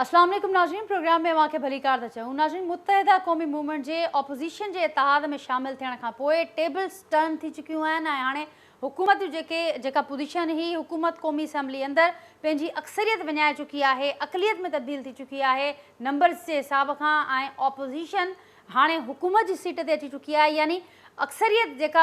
अस्सलाम वालेकुम नाज़रीन, प्रोग्राम में वाक़े भली कार था चऊं। नाज़रीन, मुत्तहिदा क़ौमी मूवमेंट जे ऑपोज़िशन जे इतिहाद में शामिल थियण खां पोइ टेबल्स टर्न थी चुकियूं आहिनि ऐं हाणे हुकूमत जेका पोजीशन ही हुकूमत क़ौमी असम्बली अंदरि पंहिंजी अक्सरियत विञाए चुकी आहे, अक़लियत में तब्दील थी चुकी आहे नंबर्स जे हिसाब खां। ऐं ऑपोज़िशन हाणे हुकूमत जी सीट ते अची चुकी आहे, यानी अक्सरियत जेका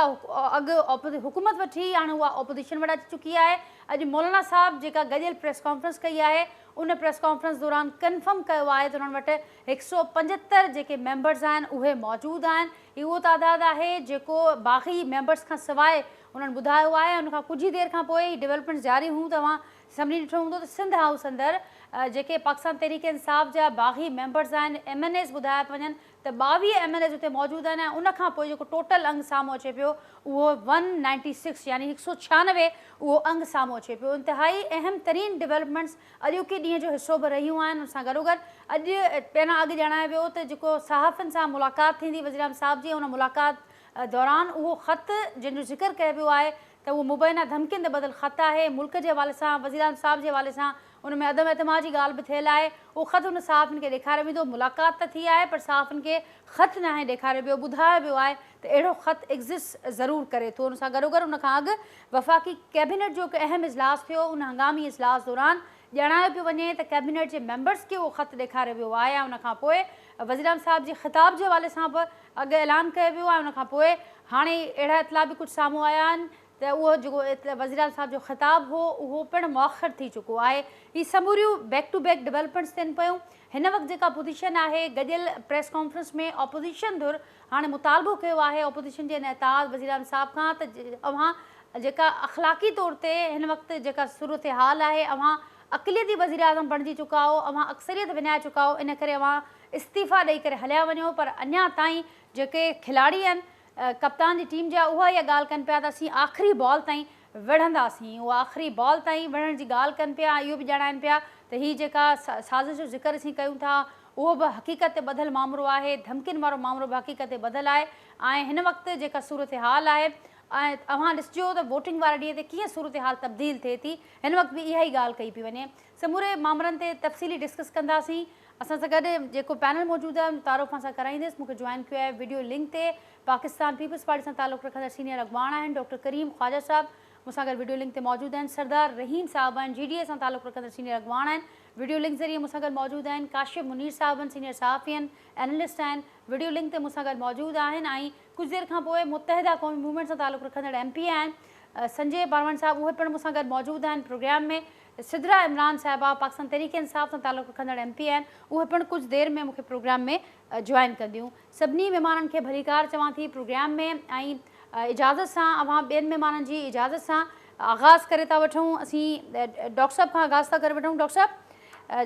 अॻु हुकूमत वठी हाणे उहा ऑपोज़िशन वटि अची चुकी आहे। अॼु मौलाना साहब जेका गॾियल प्रेस कॉन्फ्रेंस कई आहे, उन प्रेस कॉन्फ्रेंस दौरान कन्फर्म कयो आहे त उन्हनि वटि 175 जेके मेंबर्स आहिनि उहे मौजूदु आहिनि। इहो उहो तादादु आहे जेको बाक़ी मेंबर्स खां सवाइ उन्हनि ॿुधायो आहे। उनखां कुझु ई देरि खां पोइ डेवलपमेंट्स जारी हूं। तव्हां सभिनी ॾिठो हूंदो त सिंध हाउस अंदरि जेके पाकिस्तान तहरीक इंसाफ़ जा बाग़ी मेंबर्स आहिनि, MNAs ॿुधाया पिया वञनि त 22 MNAs उते मौजूदु आहिनि। ऐं उनखां पोइ जेको टोटल अंग साम्हूं अचे पियो उहो 196 यानी 196 उहो अंग साम्हूं अचे पियो। इंतिहाई अहम तरीन डेवलपमेंट्स अॼोके ॾींहं जो हिसो बि रहियूं आहिनि। उन सां गॾोगॾु अॼु पहिरां अॻु ॼाणायो वियो त जेको सहाफ़ियुनि सां मुलाक़ात थींदी वज़ीर आज़म साहब जी, उन मुलाक़ात दौरान उहो ख़त जंहिंजो ज़िक्र कयो वियो आहे त उहो मुबैना धमकियुनि ते बदल ख़त आहे। मुल्क जे हवाले सां वज़ीर आज़म साहब जे हवाले सां उन में अदम एतमाद जी ॻाल्हि बि थियल आहे। उहो ख़त उन सहाफ़ियुनि खे ॾेखारियो वेंदो। मुलाक़ात त थी आहे पर सहाफ़ियुनि खे ख़त न आहे ॾेखारियो वियो। ॿुधायो वियो आहे त अहिड़ो ख़त एग्ज़िस्ट ज़रूरु करे थो। उन सां गॾोगॾु उन खां अॻु वफ़ाक़ी कैबिनेट जो हिकु अहम इजलास थियो। उन हंगामी इजलास दौरान ॼाणायो पियो वञे त कैबिनेट जे मेंबर्स खे उहो ख़त ॾेखारियो वियो आहे। ऐं उनखां पोइ वज़ीर आज़म साहब जे ख़िताब जे हवाले सां बि अॻु ऐलान कयो वियो आहे। उनखां पोइ हाणे अहिड़ा इतला बि कुझु साम्हूं आया आहिनि त उहो जेको वज़ीर आज़म साहब जो ख़िताब हो उहो पिणु मुअख़र थी चुको आहे। ही समूरियूं बैक टू बैक डेवलपमेंट्स थियनि पियूं। हिन वक़्तु जेका पोजीशन आहे गॾियल प्रेस कॉन्फ्रेंस में ऑपोज़िशन धुर हाणे मुतालबो कयो आहे ऑपोज़िशन जे नेताज़ वज़ीर आज़म साहब खां त अव्हां जेका अख़लाक़ी तौर ते हिन वक़्तु जेका सूरत हाल आहे, अव्हां अक़लियती वज़ीर आज़म बणिजी चुका हो, अव्हां अक्सरियत विञाए चुका हो, इन करे अव्हां इस्तीफ़ा ॾेई करे हलिया वञो। पर अञा ताईं जेके खिलाड़ी आहिनि कप्तान जी टीम जा उहा इहा ॻाल्हि कनि पिया त असीं आख़िरी बॉल ताईं विढ़ंदासीं। उहा आख़िरी बॉल ताईं विढ़ण जी ॻाल्हि कनि पिया। इहो बि ॼाणाइनि पिया त हीअ जेका साज़िश जो ज़िक्र असीं कयूं था उहो बि हक़ीक़त ते ॿधल मामिलो आहे, धमकियुनि वारो मामिलो बि हक़ीक़त ते ॿधल आहे। ऐं हिन वक़्तु जेका सूरत हाल आहे ऐं तव्हां ॾिसिजो त वोटिंग वारे ॾींहं ते कीअं सूरत हाल तब्दील थिए थी। हिन वक़्तु बि इहा ई ॻाल्हि कई पई वञे। समूरे मामलनि ते तफ़सीली डिस्कस कंदासीं। असां सां गॾु जेको पैनल मौजूदु आहे तारुफ़ सां कराईंदुसि। मूंखे जॉइन कयो आहे वीडियो लिंक ते पाकिस्तान पीपल्स पार्टी सां तालुक़ु रखंदड़ सीनियर अॻवान आहिनि डॉक्टर करीम ख़्वाजा साहब, मूंसां गॾु वीडियो लिंक ते मौजूदु आहिनि। सरदार रहीम साहब आहिनि, GDA सां तालुक़ु रखंदड़ सीनियर अॻवान आहिनि, वीडियो लिंक ज़रिए मूंसां गॾु मौजूदु आहिनि। काशिफ मुनीर साहब आहिनि, सीनियर सहाफ़ी आहिनि, एनालिस्ट आहिनि, वीडियो लिंक ते मूंसां गॾु मौजूदु आहिनि। ऐं कुझु देरि खां पोइ मुत्तहिदा क़ौमी मूवमेंट सां तालुक़ु रखंदड़ MP आहिनि संजय पारवण साहब, उहे पिणु मूंसां गॾु मौजूदु आहिनि प्रोग्राम में। सिद्रा इमरान साहिबा पाकिस्तान तहरीक इंसाफ़ सां तालुक़ु रखंदड़ MP आहिनि, उहे पिणु कुझु देरि में मूंखे प्रोग्राम में जॉइन कंदियूं। सभिनी महिमाननि खे भलीकार चवां थी प्रोग्राम में। ऐं इजाज़त सां अव्हां ॿियनि महिमाननि जी इजाज़त सां आगाज़ करे था वठूं। असीं डॉक्टर साहब खां आगाज़ था करे वठूं। डॉक्टर साहब,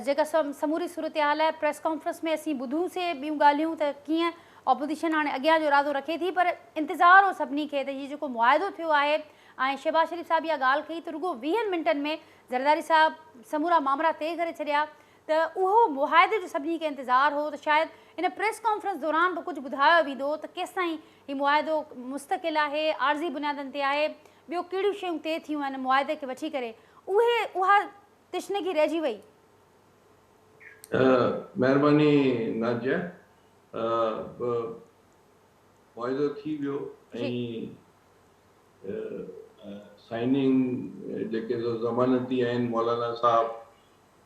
जेका समूरी सूरत हाल आहे प्रेस कॉन्फ्रेंस में असीं ॿुधूंसीं ॿियूं ॻाल्हियूं त कीअं ऑपोज़िशन हाणे अॻियां जो इरादो रखे थी, पर इंतज़ारु हो सभिनी खे त हीअ जेको मुआहिदो थियो आहे ऐं शहबाज शरीफ़ साहब इहा ॻाल्हि कई त रुॻो 20 मिंटनि में ज़रदारी साहब समूरा मामला तइ करे छॾिया, त उहो मुआहिदे जो सभिनी खे इंतज़ारु हो त शायदि इन प्रेस कॉन्फ्रेंस दौरान बि कुझु ॿुधायो वेंदो त केसि ताईं हीउ मुआहिदो मुस्तक़िल आहे, आर्ज़ी बुनियादनि ते आहे, ॿियो कहिड़ियूं शयूं तइ थियूं आहिनि मुआहिदे खे वठी करे, उहा तिश्नगी रहिजी वई। महिरबानी नाजिया, मुआहिदो थी वियो ऐं साइनिंग जेके ज़मानती आहिनि मौलाना साहब,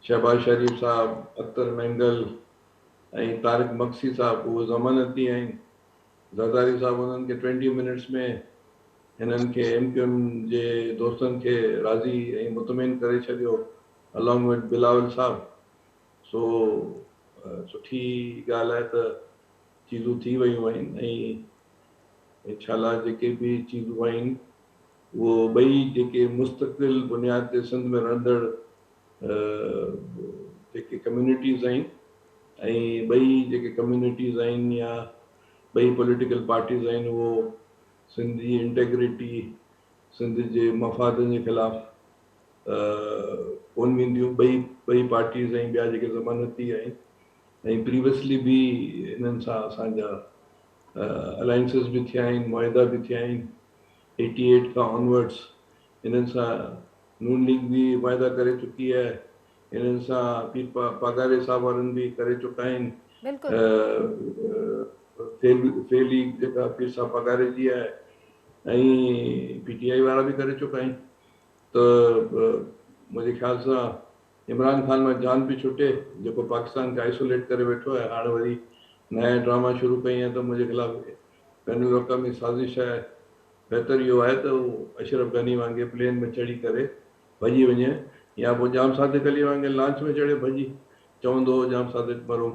शहबाज शरीफ़ साहब, अख्तर मैंगल ऐं तारिक मक्सी साहब उहे ज़मानती आहिनि। ज़रदारी साहब उन्हनि खे 20 मिनट्स में हिननि खे MQM जे दोस्तनि खे राज़ी ऐं मुतमिन करे छॾियो अलॉन्ग विद बिलावल साहब। सो सुठी ॻाल्हि आहे त चीज़ूं थी वियूं आहिनि ऐं इंशाल्लाह जेके बि चीज़ूं आहिनि उहो ॿई जेके मुस्तक़िल बुनियाद ते सिंध में रहंदड़ जेके कम्यूनिटीज़ आहिनि ऐं ॿई जेके कम्यूनिटीज़ आहिनि या ॿई पॉलिटिकल पार्टीज़ आहिनि उहो सिंध जी इंटेग्रिटी, सिंध जे मफ़ादनि जे ख़िलाफ़ कोन वेंदियूं। ॿई पार्टीज़ ऐं ॿिया जेके ज़मानती आहिनि ऐं प्रीवियसली बि इन्हनि सां असांजा अलायंसिस बि थिया आहिनि, मुआहिदा बि थिया आहिनि। 88 खां ऑनवर्ड्स इन्हनि सां नून लीग बि वाइदा करे चुकी आहे इन्हनि सां पीर पगारे साहब वारनि बि करे चुका आहिनि। बिल्कुलु फेली जेका पीर साहब पगारे जी आहे ऐं PTI वारा बि करे चुका आहिनि। त मुंहिंजे ख़्याल सां इमरान ख़ान मां जान बि छुटे, जेको पाकिस्तान खे आइसोलेट करे वेठो आहे। हाणे वरी नया ड्रामा शुरू कई आहे त मुंहिंजे ख़िलाफ़ बैन अवी साज़िश आहे। बहितर इहो आहे त उहो अशरफ गनी वांगुरु प्लेन में चढ़ी करे भॼी वञे, या पोइ जाम सादिक अली वांगुरु लॉन्च में चढ़े भॼी चवंदो हो जाम सादिक मरो।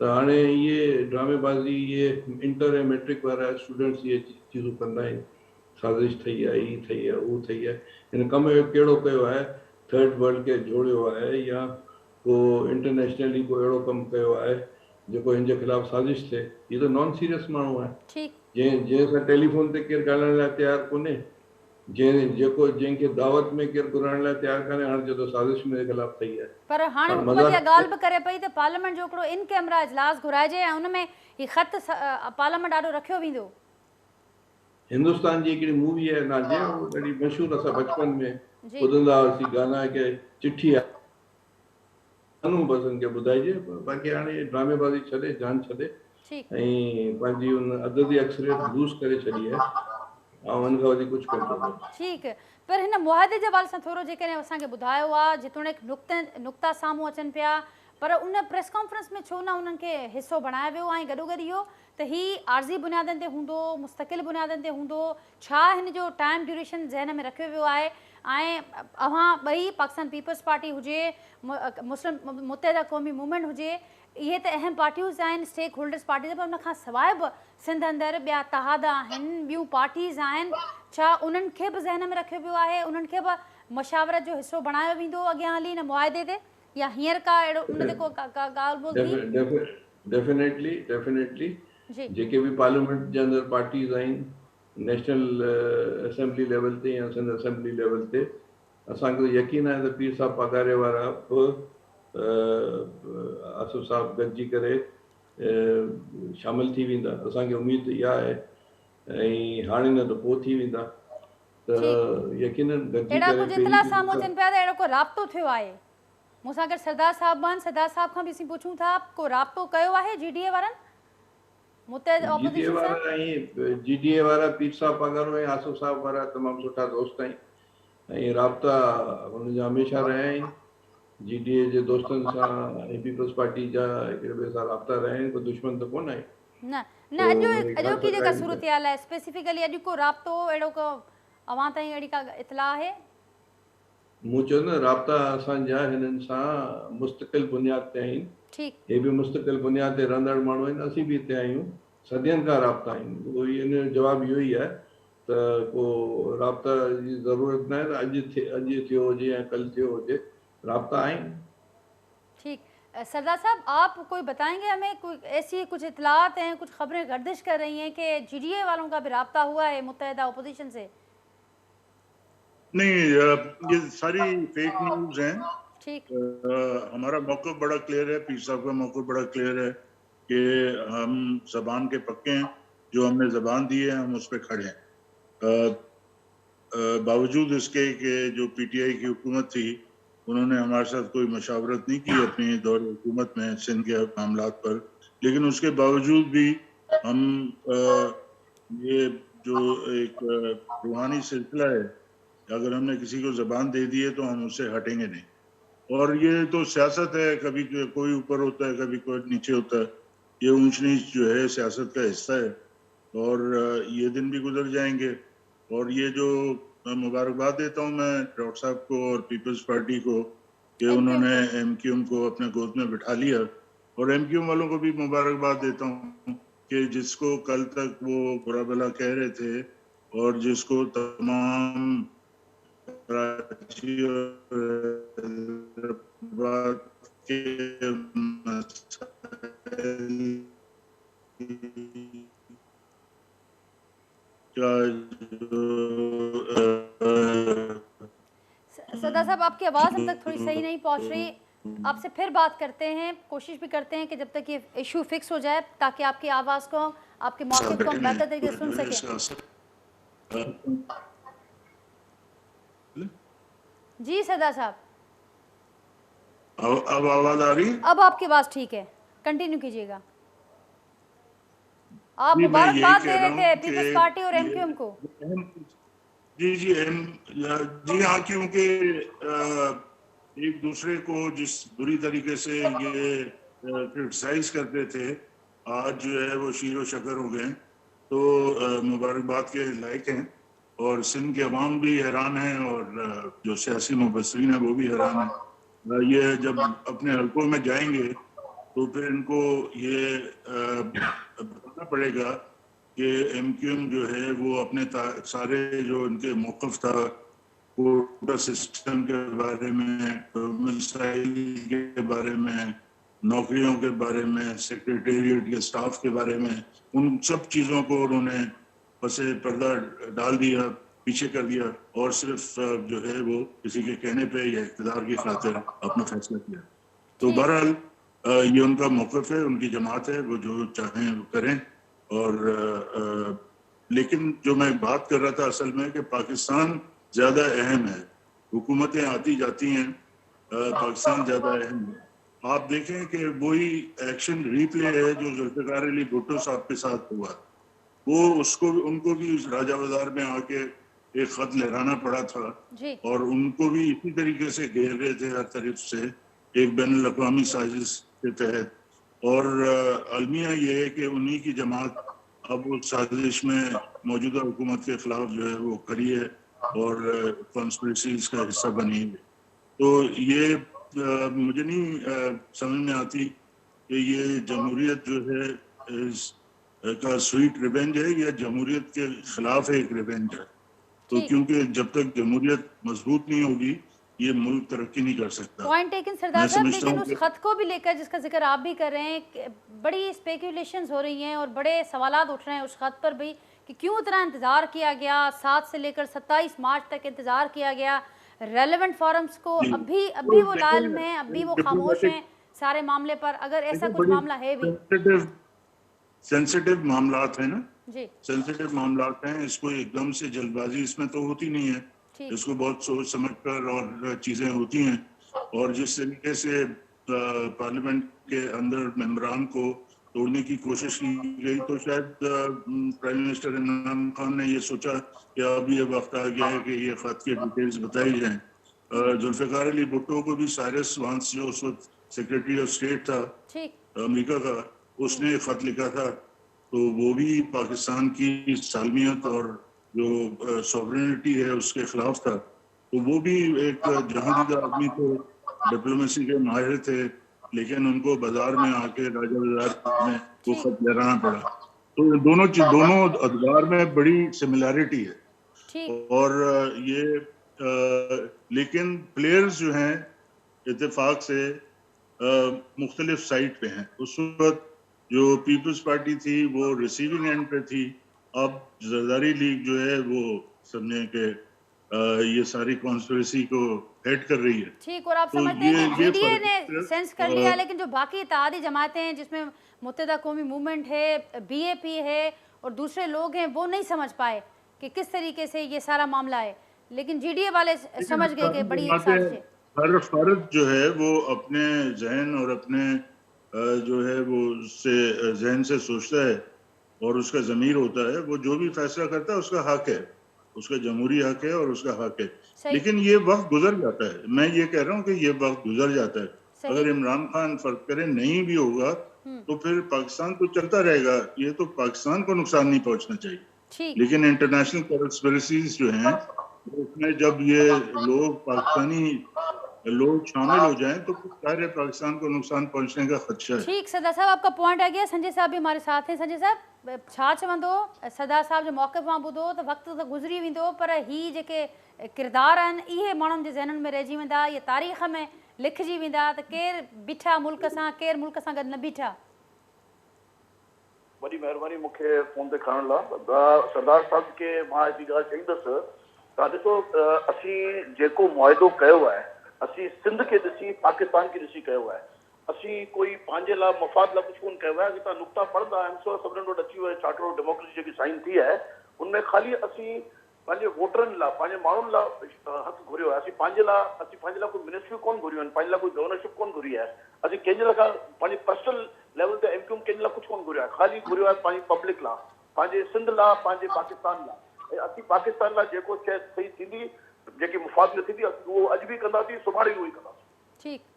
त हाणे इहे ड्रामेबाज़ी, इहे इंटर ऐं मैट्रिक वारा स्टूडेंट्स इहे चीज़ूं कंदा आहिनि। साज़िश ठही आहे, ही ठही आहे, उहो ठही आहे। हिन कम कहिड़ो कयो आहे? थर्ड वर्ल्ड खे जोड़ियो आहे या को इंटरनेशनली को अहिड़ो कमु कयो आहे जेको हिन जे ख़िलाफ़ साज़िश थिए? हीअ त नॉन सीरियस माण्हू आहे। ठीकु जंहिंसां टेलीफोन ते केरु ॻाल्हाइण लाइ तयारु कोन्हे, जंहिंखे दावत में केरु घुराइण लाइ तयारु कान्हे, हाणे चए थो साज़िश मुंहिंजे ख़िलाफ़ ठही आहे। पर हाणे हुकूमत इहा ॻाल्हि बि करे पई त पार्लियामेंट जो हिकिड़ो इन कैमरा इजलास घुराइजे ऐं उन में हीउ ख़त पार्लियामेंट ॾाढो रखियो वेंदो। हिंदुस्तान जी हिकिड़ी मूवी आहे नाज़िया, उहा ॾाढी मशहूरु, असां बचपन में जी ॿुधंदा हुआसीं गाना के चिठी आहे अनु बसनि खे ॿुधाइजे। बाक़ी हाणे ड्रामेबाज़ी छॾे, जान छॾे ठीकु ऐं पंहिंजी उन अददी अक्सरियत लूज़ करे छॾी आहे। ऐं हुन खां वधीक कुझु कोन थो थिए। ठीकु पर हिन मुआदे जे हवाले सां थोरो जेकॾहिं असांखे ॿुधायो आहे, जेतोणीकि नुक़्ता साम्हूं अचनि पिया, पर उन प्रेस कॉन्फ्रेंस में छो न उन्हनि खे हिसो बणायो वियो ऐं गॾोगॾु इहो त ही आर्ज़ी बुनियादनि ते हूंदो, मुस्तक़िल बुनियादनि ते हूंदो, छा हिन जो टाइम ड्यूरेशन ज़हन में रखियो वियो आहे? ऐं अव्हां ॿई पाकिस्तान पीपल्स पार्टी हुजे, मुस्लिम मुत्तहिदा क़ौमी मूवमेंट हुजे, इहे त अहम पार्टियूज़ आहिनि, स्टेक होल्डर्स पार्टीज़, पर उनखां सवाइ बि सिंध अंदरि ॿिया इतिहाद आहिनि, ॿियूं पार्टीज़ आहिनि, छा उन्हनि खे बि ज़हन में रखियो वियो आहे? उन्हनि खे बि मशावरत जो हिसो बणायो वेंदो अॻियां हली हिन मुआदे ते, या हींअर का अहिड़ो उन ते को ॻाल्हि ॿोल थी? डेफिनेटली जी जेके बि पार्लियामेंट जे अंदरि पार्टीज़ आहिनि, नेशनल असेंबली लेवल ते या सिंध असेंबली लेवल ते, असांखे यकीन आहे त पीर साहब पगारे वारा बि आसिफ साहब गॾिजी करे शामिल थी वेंदा। असांखे उमेद इहा आहे ऐं हाणे न त पोइ थी वेंदा। त यकीनन गॾिजी अहिड़ा करे कुझु इतला साम्हूं अचनि पिया त अहिड़ो को राब्तो थियो आहे? मूंसां गॾु सरदार साहब आहिनि, सरदार साहब खां बि असीं पुछूं था, को राब्तो कयो आहे GDA वारनि मुतहिद ऑपोजिशन सां? GDA वारा पीर साहब पगारो ऐं आसिफ साहब वारा तमामु सुठा दोस्त आहिनि ऐं राब्ता हुनजा हमेशह रहिया आहिनि। GDA जे दोस्तनि सां ऐं पीपल्स पार्टी जा हिकिड़े ॿिए सां राब्ता रहिया आहिनि, कोई दुश्मन त कोन आहे। न न अॼोकी जेका सूरत हाल आहे, स्पेसिफिकली अॼु को राब्तो अहिड़ो को अव्हां ताईं अहिड़ी का इतला आहे? मूं चयो न, राब्ता असांजा हिननि सां मुस्तक़िल बुनियाद ते आहिनि। ठीकु हे बि मुस्तक़िल बुनियाद ते रहंदड़ माण्हू आहिनि, असीं बि हिते आहियूं, सदियनि खां राब्ता आहिनि। उहो इन जो जवाबु इहो ई आहे त को राब्ता जी ज़रूरत न आहे त अॼु थियो हुजे या कल्ह थियो हुजे, राब्ता आहिनि। ठीक सरदार साहब, आप कोई बताएंगे हमें, कोई ऐसी कुछ इतलात हैं, कुछ खबरें गर्दिश कर रही हैं कि GDA वालों का भी राब्ता हुआ है मुत्तहिदा अपोजिशन से? नहीं, ये सारी फेक न्यूज हैं। ठीक हमारा मौक़िफ़ बड़ा क्लियर है, पीर साहब का मौक़िफ़ बड़ा क्लियर है कि हम ज़बान के पक्के हैं, जो हमने ज़बान दी है हम उस पर खड़े हैं। बावजूद इसके कि जो PTI की हुकूमत थी, उन्होंने हमारे साथ कोई मशावरत नहीं की अपनी दौर हुकूमत में सिंध के मामलात पर, लेकिन उसके बावजूद भी हम ये जो एक रूहानी सिलसिला है, अगर हमने किसी को ज़बान दे दी है तो हम उससे हटेंगे नहीं। और ये तो सियासत है, कभी कोई ऊपर होता है, कभी कोई नीचे होता है। ये ऊंच नीच जो है सियासत का हिस्सा है और ये दिन भी गुजर जाएंगे। और ये जो मुबारकबाद देता हूँ मैं डॉक्टर साहब को और पीपल्स पार्टी को कि उन्होंने MQM को अपने गोद में बिठा लिया, और MQM वालों को भी मुबारकबाद देता हूँ कि जिसको कल तक वो बुरा भला कह रहे थे और जिसको तमाम कराची के सरदार साहब, आपकी आवाज़ हम तक थोड़ी सही नहीं पहुंच रही, आपसे फिर बात करते हैं, कोशिश भी करते हैं कि जब तक ये इशू फिक्स हो जाए ताकि आपकी आवाज़ को, आपके मौक़िफ़ को हम बेहतर तरीके से सुन सकें। जी सरदार साहब। अब आवाज आ रही है? अब आपकी आवाज ठीक है, कंटिन्यू कीजिएगा। आप जी, मैं यही मुबारकबाद दे कह रहे रहा थे हूँ पीपल्स कि पार्टी और ये एमक्यूएम को। जी जी जी हाँ, क्योंकि एक दूसरे को जिस बुरी तरीके से ये क्रिटिसाइज करते थे, आज जो है वो शीरो शकर हो गए। तो मुबारकबाद के लायक हैं, और सिंध के अवाम भी हैरान हैं, और जो सियासी मुबस्सिरीन है वो भी हैरान हैं। ये जब अपने हलकों में जाएंगे तो फिर इनको ये बताना पड़ेगा कि एमक्यूएम जो है वो अपने सारे जो इनके मौक़िफ़ था कोटा सिस्टम के बारे में, मिसाइल के बारे में, नौकरियों के बारे में, सेक्रेटेरिएट के स्टाफ के बारे में, उन सब चीज़ों को उन्होंने पसे पर्दा डाल दिया, पीछे कर दिया, और सिर्फ जो है वो किसी के कहने पे या इक़्तिदार की खातिर अपना फैसला किया। तो ठीक। बहरहाल ये उनका मौक़िफ़ है, उनकी जमात है, वो जो चाहें वो करें। और लेकिन जो मैं बात कर रहा था असल में कि पाकिस्तान ज़्यादा अहम है, हुकूमतें आती जाती हैं, पाकिस्तान ज़्यादा अहम है। आप देखें कि वही एक्शन रिप्ले है जो जुल्फ़िकार अली भुट्टो साहब के साथ हुआ। वो उसको उनको भी उस राजा बाजार में आके एक ख़त लहराना पड़ा था, जी। और उनको भी इसी तरीके से घेर रहे थे हर तरफ से, एक बैनुल अक़वामी साजिश के तहत। और अलमिया ये है कि उन्हीं की जमात अब उस साजिश में मौजूदा हुकूमत के खिलाफ जो है वो खड़ी है और कॉन्स्पिरेसीज का हिस्सा बनी है। तो ये मुझे नहीं समझ में आती कि ये जमहूरियत जो है का स्वीट रिवेंज है या जमहूरियत के खिलाफ एक रिवेंज है। तो ठीक। क्योंकि जब तक जमहूरियत मजबूत नहीं होगी ये मुल्क तरक्की नहीं कर सकता। पॉइंट टेकन सरदार मैं साहब, समझता लेकिन हूँ उस कि खत को भी लेकर जिसका जिक्र आप भी कर रहे हैं बड़ी स्पेकुलेशंस हो रही हैं और बड़े सवालात उठ रहे हैं उस खत पर भी कि क्यों इतना इंतज़ार किया गया, 7 से लेकर 27 मार्च तक इंतज़ार किया गया, रेलेवेंट फोरम्स को अभी वो लाल में, अभी वो खामोश हैं सारे मामले पर, अगर ऐसा कुछ मामला है भी। सेंसिटिव मामलात है ना, जी। सेंसिटिव मामलात हैं, इसको एकदम से जल्दबाजी इसमें तो होती नहीं है, इसको बहुत सोच समझ कर और चीज़ें होती हैं। और जिस तरीके से पार्लियामेंट के अंदर मेंबरान को तोड़ने की कोशिश की गई, तो शायद प्राइम मिनिस्टर इमरान खान ने ये सोचा कि अब ये वक्त आ गया है कि ये खत की डिटेल्स बताई जाएं। जुल्फ़िकार अली भुट्टो को भी साइरस वांस जो उस वक्त सेक्रेटरी ऑफ स्टेट था अमेरिका का, उसने खत लिखा था। तो वो भी पाकिस्तान की सालमियत और जो सॉवरेनिटी है उसके खिलाफ था। तो वो भी एक जहांदीदा आदमी थे, डिप्लोमेसी के माहिर थे, लेकिन उनको बाजार में आके राजा बाजार में वो खत लहराना पड़ा। तो दोनों अदवार में बड़ी सिमिलैरिटी है। और ये लेकिन प्लेयर्स जो हैं इत्तेफाक से मुख्तलिफ साइड पे हैं। उस वक्त जो पीपल्स पार्टी थी वो रिसीविंग एंड पे थी, अब जरदारी लीग जो है वो समझे कि ये सारी कॉन्स्पिरेसी को हेड कर रही है। ठीक। और आप समझते हैं कि जीडीए ने सेंस कर लिया, लेकिन जो बाकी इत्तेहादी जमातें हैं जिसमें मुत्तहिदा कौमी मूवमेंट है, बीएपी है और दूसरे लोग हैं, वो नहीं समझ पाए कि किस तरीके से ये सारा मामला है, लेकिन जीडीए वाले समझ गए कि बड़ी साजिश है। हर फर्द जो है वो अपने जहन और अपने जो है वो उससे जहन से सोचता है और उसका ज़मीर होता है, वो जो भी फैसला करता है उसका हक है, उसका जमहूरी हक है और उसका हक है। लेकिन ये वक्त गुजर जाता है, मैं ये कह रहा हूँ कि ये वक्त गुजर जाता है। अगर इमरान खान फर्क करे नहीं भी होगा तो फिर पाकिस्तान तो चलता रहेगा, ये तो पाकिस्तान को नुकसान नहीं पहुंचना चाहिए। लेकिन इंटरनेशनल कॉन्स्पिरेसीज जो हैं उसमें जब ये लोग पाकिस्तानी लोग शामिल हो जाएं तो सारे पाकिस्तान को नुकसान पहुंचने का खदशा है। ठीक सरदार साहब, आपका पॉइंट आ गया। संजय साहब भी हमारे साथ हैं। संजय साहब, छा चवंदो सरदार साहब जो मौक़िफ़ मां ॿुधो त वक़्तु त गुज़री वेंदो, पर ही जेके किरदार आहिनि इहे माण्हुनि जे ज़हननि में रहिजी वेंदा, इहे तारीख़ में लिखिजी वेंदा त केरु बीठा मुल्क सां, केरु मुल्क सां गॾु न बीठा। वॾी महिरबानी मूंखे फ़ोन ते खणण लाइ। सरदार साहब खे मां हिकु ॻाल्हि चईंदुसि, तव्हां ॾिसो असीं जेको मुआइदो कयो आहे असीं सिंध खे ॾिसी पाकिस्तान खे ॾिसी कयो आहे। असीं कोई पंहिंजे लाइ मफ़ाद लाइ कुझु कोन कयो आहे। तव्हां नुक़्ता पढ़ंदा आहिनि सभिनीनि वटि अची वियो आहे चार्टर ऑफ डेमोक्रेसी जेकी साइन थी आहे, उनमें ख़ाली असीं पंहिंजे वोटरनि लाइ पंहिंजे माण्हुनि लाइ हक़ घुरियो आहे। असीं पंहिंजे लाइ कोई मिनिस्ट्री कोन घुरियूं आहिनि, पंहिंजे लाइ कोई गवर्नरशिप कोन घुरी आहे। असीं कंहिंजे लाइ पंहिंजे पर्सनल लेवल ते एमक्यूएम कंहिंजे लाइ कुझु कोन घुरियो आहे, ख़ाली घुरियो आहे पंहिंजी पब्लिक लाइ, पंहिंजे सिंध लाइ, पंहिंजे पाकिस्तान लाइ। ऐं असीं पाकिस्तान लाइ जेको शइ सही थींदी, जेकी मुफ़ाद में थींदी, उहो अॼु बि कंदासीं, सुभाणे उहो ई कंदासीं। ठीकु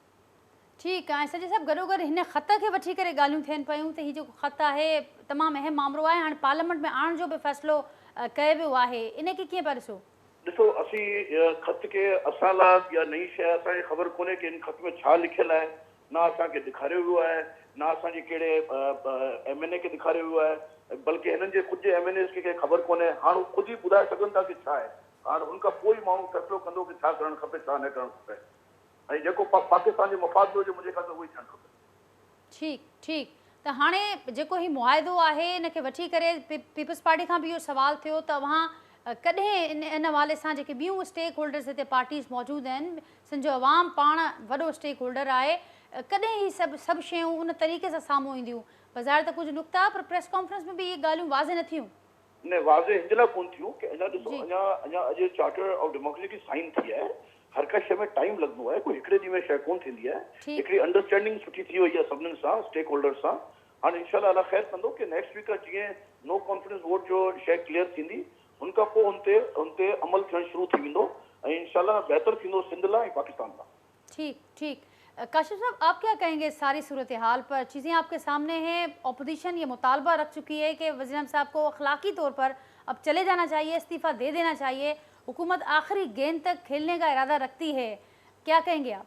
ठीकु आहे। सॼे सभु गॾोगॾु हिन ख़त खे वठी करे ॻाल्हियूं थियनि पियूं त हीउ जेको ख़त आहे तमामु अहम मामिलो आहे, हाणे पार्लियामेंट में आणण जो बि फ़ैसिलो कयो वियो आहे, इन खे कीअं पिया ॾिसो? ॾिसो, असीं ख़त खे असां लाइ इहा नई शइ, असांखे ख़बर कोन्हे कि इन ख़त में छा लिखियलु आहे, न असांखे ॾेखारियो वियो आहे, न असांजे कहिड़े MNA खे ॾेखारियो वियो आहे, बल्कि हिननि जे ख़ुदि जे MNAs खे ख़बर कोन्हे। हाणे हू ख़ुदि ई ॿुधाए सघनि था कि छा आहे। हाणे हुन खां पोइ माण्हू फ़ैसिलो कंदो कि छा करणु खपे, छा न करणु खपे, ऐं जेको पाकिस्तान जे मफ़ाद में हुजे, मुंहिंजे ख़्याल में उहो ई थियणु खपे। ठीकु ठीकु। त हाणे जेको हीउ मुआइदो आहे, इन खे वठी करे पीपल्स पार्टी खां बि इहो सुवालु थियो, तव्हां कॾहिं इन हवाले सां जेके ॿियूं स्टेक होल्डर्स हिते पार्टीज़ मौजूदु आहिनि, सिंध जो अवाम पाण वॾो स्टेक होल्डर आहे, कॾहिं ही सभु शयूं उन तरीक़े सां साम्हूं ईंदियूं? बज़ारि त कुझु नुक़्ता, पर प्रेस कॉन्फ्रेंस में बि इहे ॻाल्हियूं वाज़े न थियूं। न, वाज़े हिन लाइ कोन थियूं कि अञा ॾिसो, अञा अॼु चार्टर ऑफ डेमोक्रेसी की साइन थी आहे। हर का शइ में टाइम लॻंदो आहे, कोई हिकिड़े ॾींहं में शइ कोन थींदी आहे। हिकिड़ी अंडरस्टैंडिंग सुठी थी वई आहे सभिनीनि सां, स्टेक होल्डर्स सां। हाणे इंशाल्लाह अल्लाह ख़ैर कंदो कि नेक्स्ट वीक जीअं नो कॉन्फिडेंस वोट जो शइ क्लियर थींदी, हुन खां पोइ हुन अमल थियणु शुरू थी वेंदो, ऐं इंशाल्लाह बहितर थींदो सिंध लाइ ऐं पाकिस्तान लाइ। ठीक ठीक। काशिफ साहब, आप क्या कहेंगे इस सारी सूरत हाल पर? चीज़ें आपके सामने हैं, अपोजिशन ये मुतालबा रख चुकी है कि वज़ीर साहब को अखलाकी तौर पर अब चले जाना चाहिए, इस्तीफ़ा दे देना चाहिए, हुकूमत आखिरी गेंद तक खेलने का इरादा रखती है, क्या कहेंगे आप?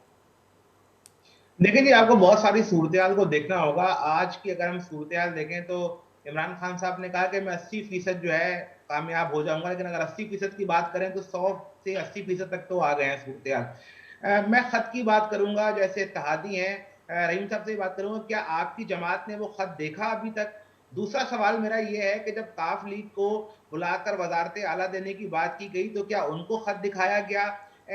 देखिए जी, आपको बहुत सारी सूरत को देखना होगा। आज की अगर हम सूरत देखें तो इमरान खान साहब ने कहा कि मैं 80% जो है कामयाब हो जाऊंगा, लेकिन अगर 80% की बात करें तो 100 से 80% तक तो आ गए हैं सूरत। मैं खत की बात करूंगा, जैसे इत्तेहादी हैं, रहीम साहब से बात करूंगा, क्या आपकी जमात ने वो खत देखा अभी तक? दूसरा सवाल मेरा ये है कि जब काफ लीग को बुलाकर वजारत आला देने की बात की गई तो क्या उनको खत दिखाया गया?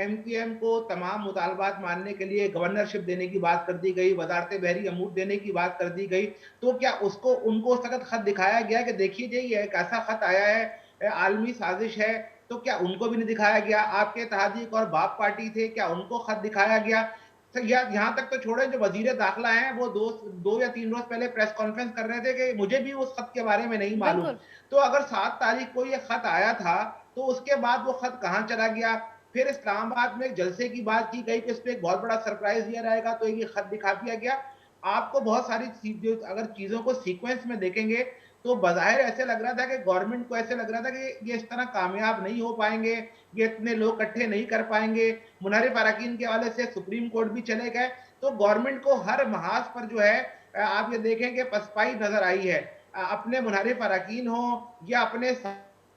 MQM को तमाम मुतालबात मानने के लिए गवर्नरशिप देने की बात कर दी गई, वजारत बहरी अमूर देने की बात कर दी गई, तो क्या उनको सख्त खत दिखाया गया कि देखिए जी ये एक ऐसा खत आया है, आलमी साजिश है? तो क्या उनको भी नहीं दिखाया गया? आपके इत्तेहादी एक और बाप पार्टी थे, क्या उनको खत दिखाया गया? तो यहाँ तक तो छोड़े, जो वजीर दाखिला हैं वो दो या 3 रोज पहले प्रेस कॉन्फ्रेंस कर रहे थे कि मुझे भी उस खत के बारे में नहीं मालूम। तो अगर 7 तारीख को ये खत आया था तो उसके बाद वो खत कहाँ चला गया? फिर इस्लामाबाद में एक जलसे की बात की गई कि इस पे एक बहुत बड़ा सरप्राइज दिया रहेगा, तो ये खत दिखा दिया गया। आपको बहुत सारी अगर चीजों को सीक्वेंस में देखेंगे तो बज़ाहिर ऐसे लग रहा था कि गवर्नमेंट को ऐसे लग रहा था कि ये इस तरह कामयाब नहीं हो पाएंगे, ये इतने लोग इकट्ठे नहीं कर पाएंगे। मुनहरिफ अरकान के हवाले से सुप्रीम कोर्ट भी चले गए, तो गवर्नमेंट को हर महाज पर जो है आप ये देखें कि पसपाई नजर आई है। अपने मुनहरिफ अरकान हो या अपने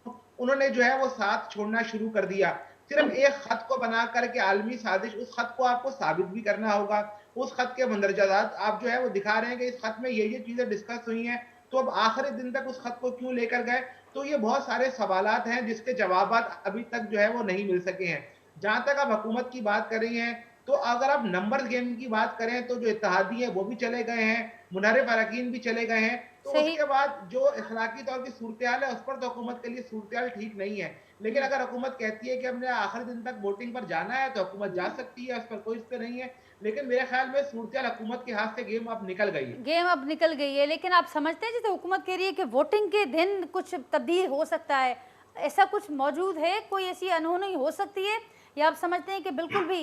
उन्होंने जो है वो साथ छोड़ना शुरू कर दिया। सिर्फ एक खत को बना करके आलमी साजिश, उस खत को आपको साबित भी करना होगा। उस खत के मंदरजात आप जो है वो दिखा रहे हैं कि इस खत में ये चीजें डिस्कस हुई हैं, तो अब आखिरी दिन तक उस खत को क्यों लेकर गए? तो ये बहुत सारे सवालात हैं जिसके जवाबात अभी तक जो है वो नहीं मिल सके हैं। जहां तक आप हुकूमत की बात कर रही हैं, तो अगर आप नंबर गेम की बात करें तो जो इत्तेहादी है वो भी चले गए हैं, मुनहरिफ अरकान भी चले गए हैं, तो उसके बाद जो इखलाकी तौर की सूरत है उस पर तो हुकूमत के लिए सूरत ठीक नहीं है। लेकिन अगर हुकूमत कहती है कि हमने आखिरी दिन तक वोटिंग पर जाना है तो हुकूमत जा सकती है, उस पर कोई इस नहीं है। लेकिन मेरे ख्याल में सूरत हुकूमत के हाथ से गेम अब निकल गई है। लेकिन आप समझते हैं जैसे हुकूमत कह रही है कि वोटिंग के दिन कुछ तब्दील हो सकता है, ऐसा कुछ मौजूद है? कोई ऐसी अनहोनी हो सकती है, या आप समझते हैं कि बिल्कुल भी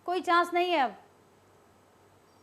कोई चांस नहीं है अब?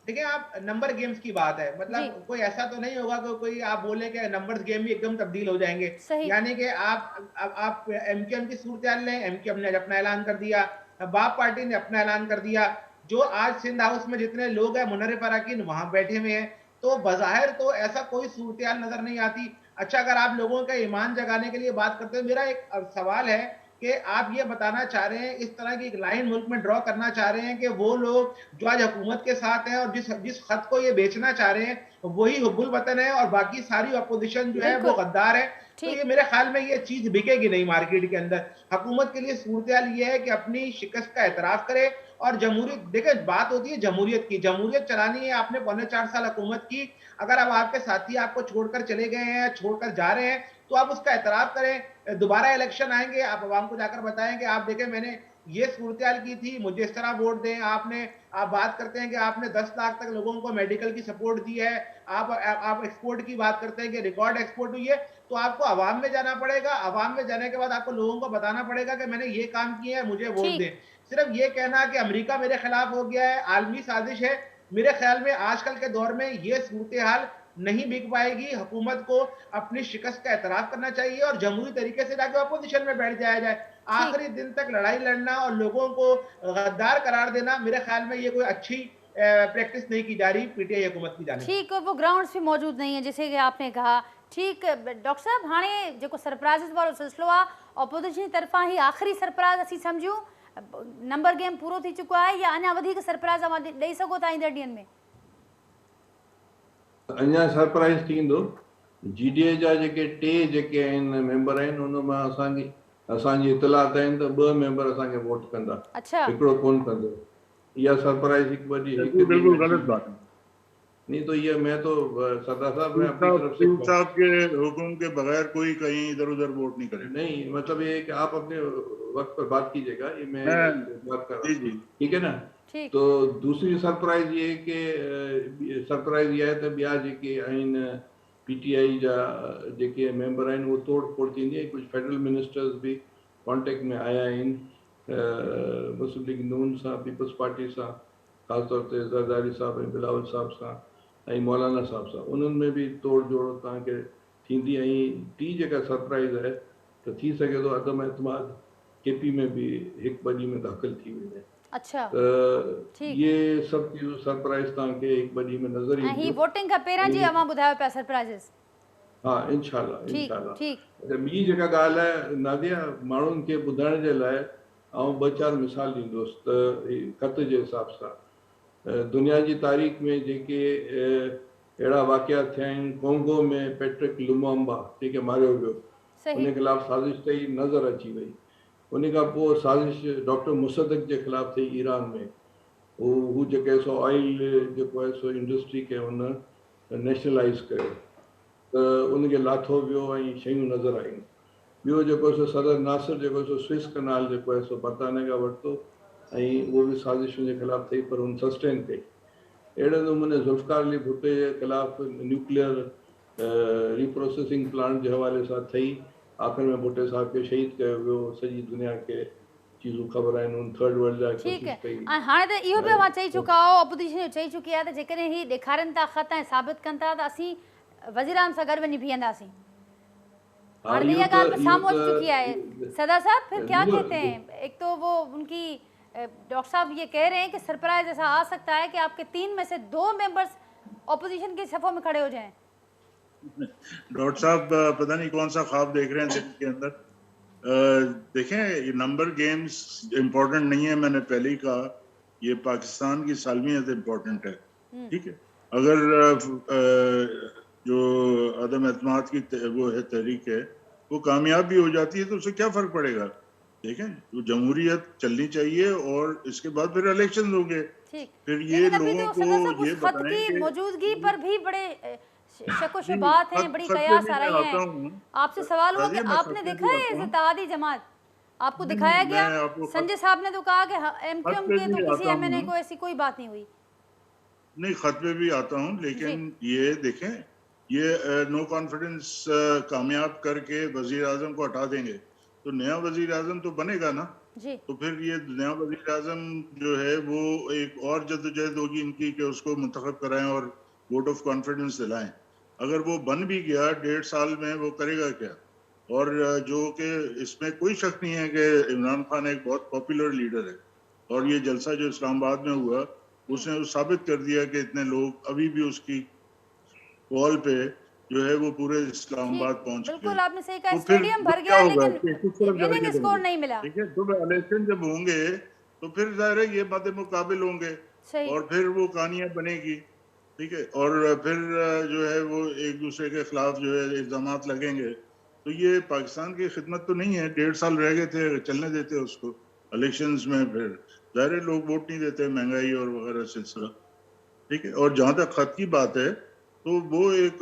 देखिए, आप नंबर गेम्स की बात है, मतलब कोई ऐसा तो नहीं होगा कि कोई आप बोले कि नंबर्स गेम भी एकदम तब्दील हो जाएंगे। यानी कि आप MQM की सूरत लें, MQM ने अपना ऐलान कर दिया, बाप पार्टी ने अपना ऐलान कर दिया, जो आज सिंध हाउस में जितने लोग हैं मुनहरिफ अरकान वहां बैठे हुए हैं, तो बज़ाहिर तो ऐसा कोई सूरत नजर नहीं आती। अच्छा, अगर आप लोगों का ईमान जगाने के लिए बात करते हैं, मेरा एक सवाल है कि आप ये बताना चाह रहे हैं, इस तरह की एक लाइन मुल्क में ड्रॉ करना चाह रहे हैं कि वो लोग जो आज हुकूमत के साथ हैं और जिस खत को ये बेचना चाह रहे हैं वही हुब्बुल वतन है और बाकी सारी अपोजिशन जो है वो गद्दार है। तो ये मेरे ख्याल में ये चीज बिकेगी नहीं मार्केट के अंदर। हुकूमत के लिए सूरत ये है कि अपनी शिकस्त का एतराफ करे और जमहूरियत, देखिए बात होती है जमहूरियत की, जमहूरियत चलानी है आपने 4.25 साल हुकूमत की। अगर अब आपके साथी आपको छोड़कर चले गए हैं, छोड़कर जा रहे हैं, तो आप उसका एतराफ करें। दोबारा इलेक्शन आएंगे, आप आवाम को जाकर बताएंगे आप देखें मैंने ये सूरत-हाल की थी, मुझे इस तरह वोट दें। आप बात करते हैं कि आपने 10 लाख तक लोगों को मेडिकल की सपोर्ट दी है। आप एक्सपोर्ट की बात करते हैं कि रिकॉर्ड एक्सपोर्ट हुई है। तो आपको अवाम में जाना पड़ेगा। अवाम में जाने के बाद आपको लोगों को बताना पड़ेगा कि मैंने ये काम किए हैं, मुझे वोट ठीक। दें। सिर्फ ये कहना कि अमेरिका मेरे खिलाफ हो गया है, आलमी साजिश है, मेरे ख्याल में आजकल के दौर में ये सूरत-हाल नहीं बिक पाएगी। हुकूमत को अपनी शिकस्त का एतराफ़ करना चाहिए और जमहूरी तरीके से जाके अपोजिशन में बैठ जाया जाए। ठीक। आखिरी दिन तक लड़ाई लड़ना और लोगों को गद्दार करार देना, मेरे ख्याल में ये कोई अच्छी प्रैक्टिस नहीं की जा रही पीटीआई हुकूमत की जानिब से। ठीक, और वो ग्राउंड्स भी मौजूद नहीं है जैसे कि आपने कहा। ठीक, डॉक्टर साहब हाणे जेको सरप्राइज़िस वारो सिलसिलो आहे ऑपोजिशन जी तरफ़ां ही आख़िरी सरप्राइज़ असीं सम्झूं, नंबर गेम पूरो थी चुको आहे या अञा वधीक सरप्राइज़ तव्हां ॾेई सघो था ईंदड़ ॾींहंनि में? अञा सरप्राइज़ थींदो। जीडीए जा जेके 3 जेके आहिनि मेंबर आहिनि उन मां असांजी इतलात आहिनि त 2 मेंबर असांखे वोट कंदा, अच्छा। हिकिड़ो कोन कंदो। इहा सरप्राइज़ हिकु बिल्कुल गलत बात है। नहीं तो ये मैं तो सरदार साहब मैं अपनी तरफ पीर से साहब के हुक्म के बगैर कोई कहीं इधर उधर वोट नहीं करेगा। नहीं, मतलब ये है कि आप अपने वक्त पर बात कीजिएगा, ये मैं बात कर रहा जी हूँ, जी ठीक है ना। ठीक। तो दूसरी सरप्राइज़ ये है कि सरप्राइज़ ये आहे त ॿिया जेके आहिनि पीटीआई जा जेके मेंबर आहिनि उहो तोड़ फोड़ थींदी आहे। कुझु फेडरल मिनिस्टर्स भी कॉन्टेक्ट में आया आहिनि मुस्लिम लीग नून सां, पीपल्स पार्टी सां, ख़ासि तौर ते ज़रदारी साहब ऐं बिलावल साहब सां ऐं मौलाना साहब सां, उन्हनि में बि तोड़ जोड़ तव्हांखे थींदी। ऐं टी जेका सरप्राइज़ आहे त थी सघे थो अदम एतमाद केपी में बि हिकु ॿ ॾींहं में दाख़िल थी वञे। अच्छा। त ठीक। ये सभु चीज़ूं सरप्राइज़ तव्हांखे हिकु ॿ ॾींहं में नज़र ऐं ही ईंदियूं। वोटिंग खां पहिरियां जी अवां ॿुधायो पिया सरप्राइज़िस। हा, इंशाल्लाह ठीक। इंशाल्लाह। ठीक। त ॿी जेका ॻाल्हि आहे नादिया, माण्हुनि खे ॿुधाइण जे लाइ आउं 2-4 मिसाल ॾींदुसि त ख़त जे हिसाब सां दुनिया जी तारीख़ में जेके अहिड़ा वाक़िया थिया आहिनि। कोंगो में पैट्रिक लुमुम्बा जेके मारियो वियो, सही। उन ख़िलाफ़ साज़िश कई, नज़र अची वई। उन खां पोइ साज़िश डॉक्टर मुसद्दक़ जे ख़िलाफ़ थी ईरान में। हू जेके सो ऑयल जेको आहे सो इंडस्ट्री खे हुन नेशनलाइज़ कयो त उनखे लाथो वियो ऐं शयूं नज़र आयूं। ॿियो जेको सो सदर नासिर जेको सो स्विस कनाल जेको आहे सो बरताने खां वरितो ऐं उहो बि साज़िशुनि जे ख़िलाफ़ थी, पर हुन सस्टेन कई। अहिड़े नमूने ज़ुल्फ़िकार अली भुट्टो जे ख़िलाफ़ न्यूक्लियर रिप्रोसेसिंग प्लांट जे हवाले सां थी। आख़िर में भुट्टे साहब खे शहीद कयो वियो। सॼी दुनिया खे चीज़ूं ख़बर आहिनि। हुन थर्ड वर्ल्ड जा ठीक है। कोशिशि कई। ऐं हाणे त इहो बि अवां चई चुका आहियो, ऑपोजिशन चई चुकी आहे त जेकॾहिं ही ॾेखारनि था ख़त ऐं साबित कनि था त असीं वज़ीर आज़म सां गॾु वञी बीहंदासीं। हाणे त इहा ॻाल्हि बि साम्हूं अची चुकी आहे। सरदार साहब फिर क्या कहते हैं? एक तो वो उनकी डॉक्टर साहब ये कह रहे हैं कि सरप्राइज ऐसा आ सकता है कि आपके 3 में से 2 मेंबर्स ऑपोजिशन की सफ़ों में खड़े हो जाएं। डॉक्टर साहब पता नहीं कौन सा ख्वाब देख रहे हैं दिल के अंदर। देखें, ये नंबर गेम्स इम्पोर्टेंट नहीं है। मैंने पहले ही कहा, ये पाकिस्तान की सालमियत इम्पोर्टेंट है। ठीक है, अगर जो अदम एतमाद की वो है तहरीक है, वो कामयाब भी हो जाती है तो उससे क्या फर्क पड़ेगा। देखें, तो जमहूरियत चलनी चाहिए और इसके बाद फिर इलेक्शन होंगे। ठीक। फिर ये लेकिन अभी लोगों तो सरदार साहब को ये उस खत बताएं की कि मौजूदगी पर भी बड़े शक व नहीं, शुबात हैं, खत बड़ी खत पे कयास भी आ मैं रही आता हैं। हूँ। आपसे सवाल हुआ कि राजिया, मैं आपने खत पे देखा भी है आता इस हूँ। इत्तेहादी जमात? आपको नहीं, दिखाया मैं गया? आपको संजय साहब ने तो कहा कि खत एमक्यूएम पे के भी तो किसी आता एमएनए हूँ। को ऐसी कोई बात नहीं हुई। नहीं, खत पे भी आता हूँ, जी। लेकिन ये देखें, ये नो कॉन्फिडेंस कामयाब करके वजीर आजम को हटा देंगे तो नया वजीर आजम तो बनेगा ना। जी। तो फिर ये नया वजीर आजम जो है वो एक और जद्दोजहद होगी इनकी कि उसको मुंतखब कराएं और वोट ऑफ कॉन्फिडेंस दिलाएं। अगर वो बन भी गया 1.5 साल में, वो करेगा क्या? और जो कि इसमें कोई शक नहीं है कि इमरान खान एक बहुत पॉपुलर लीडर है और ये जलसा जो इस्लामाबाद में हुआ उसने वो साबित कर दिया कि इतने लोग अभी भी उसकी कॉल पे जो है वो पूरे इस्लामाबाद ठीक, पहुंच बिल्कुल गए। आपने सही कहा। तो फिर स्टेडियम भर क्या गया होगा लेकिन कि किस तरफ विनिंग जाएंगे स्कोर लोग? नहीं मिला। ठीक है, तो इलेक्शन जब होंगे तो फिर जाहिर है ये बातें मुकाबिल होंगे सही। और फिर वो कहानियां बनेगी। ठीक है, और फिर जो है वो एक दूसरे के खिलाफ जो है इल्जामात लगेंगे। तो ये पाकिस्तान की खिदमत तो नहीं है। 1.5 साल रह गए थे, चलने देते उसको इलेक्शंस में, फिर जाहिर है लोग वोट नहीं देते, महंगाई और वगैरह सिलसिला। ठीक है, और जहां तक खत की बात है तो वो एक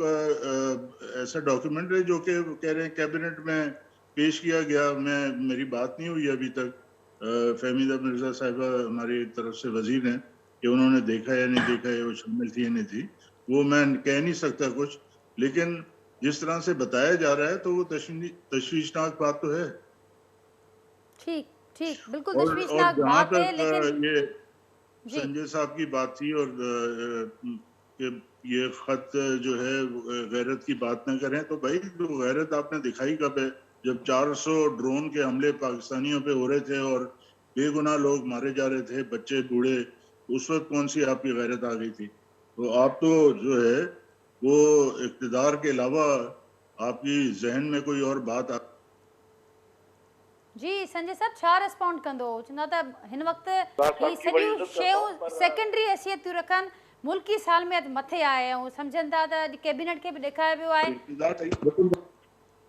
ऐसा डॉक्यूमेंट है जो कि कह रहे हैं कैबिनेट में पेश किया गया, मेरी बात नहीं हुई अभी तक फहमीदा मिर्जा साहिबा हमारी तरफ से वजीर हैं कि उन्होंने देखा या नहीं देखा, या वो शामिल थी या नहीं थी, वो मैं कह नहीं सकता कुछ, लेकिन जिस तरह से बताया जा रहा है तो वो तशवीशनाक बात तो है। ठीक ठीक, बिल्कुल और तशवीशनाक जहाँ बात है, तक लेकिन ये जी संजय साहब की बात थी और कि ये खत जो है गैरत की बात न करें, तो भाई जो गैरत आपने दिखाई कब है, जब 400 ड्रोन के हमले पाकिस्तानियों पे हो रहे थे और बेगुनाह लोग मारे जा रहे थे, बच्चे बूढ़े, उस वक्त कौन सी आपकी गैरत आ गई थी? तो आप तो जो है वो इक़्तिदार के अलावा आपकी जहन में कोई और बात जी संजय साहब छा रिस्पॉन्ड कंदो, चवंदा त हिन वक़्तु साहब ही की वरी सॼियूं इज़त करता शयूं हूं, पर सेकेंडरी हैसियत थियूं रखनि, मुल्की सालमियत मथे आहे ऐं सम्झनि था त कैबिनेट खे बि ॾेखारियो वियो आहे।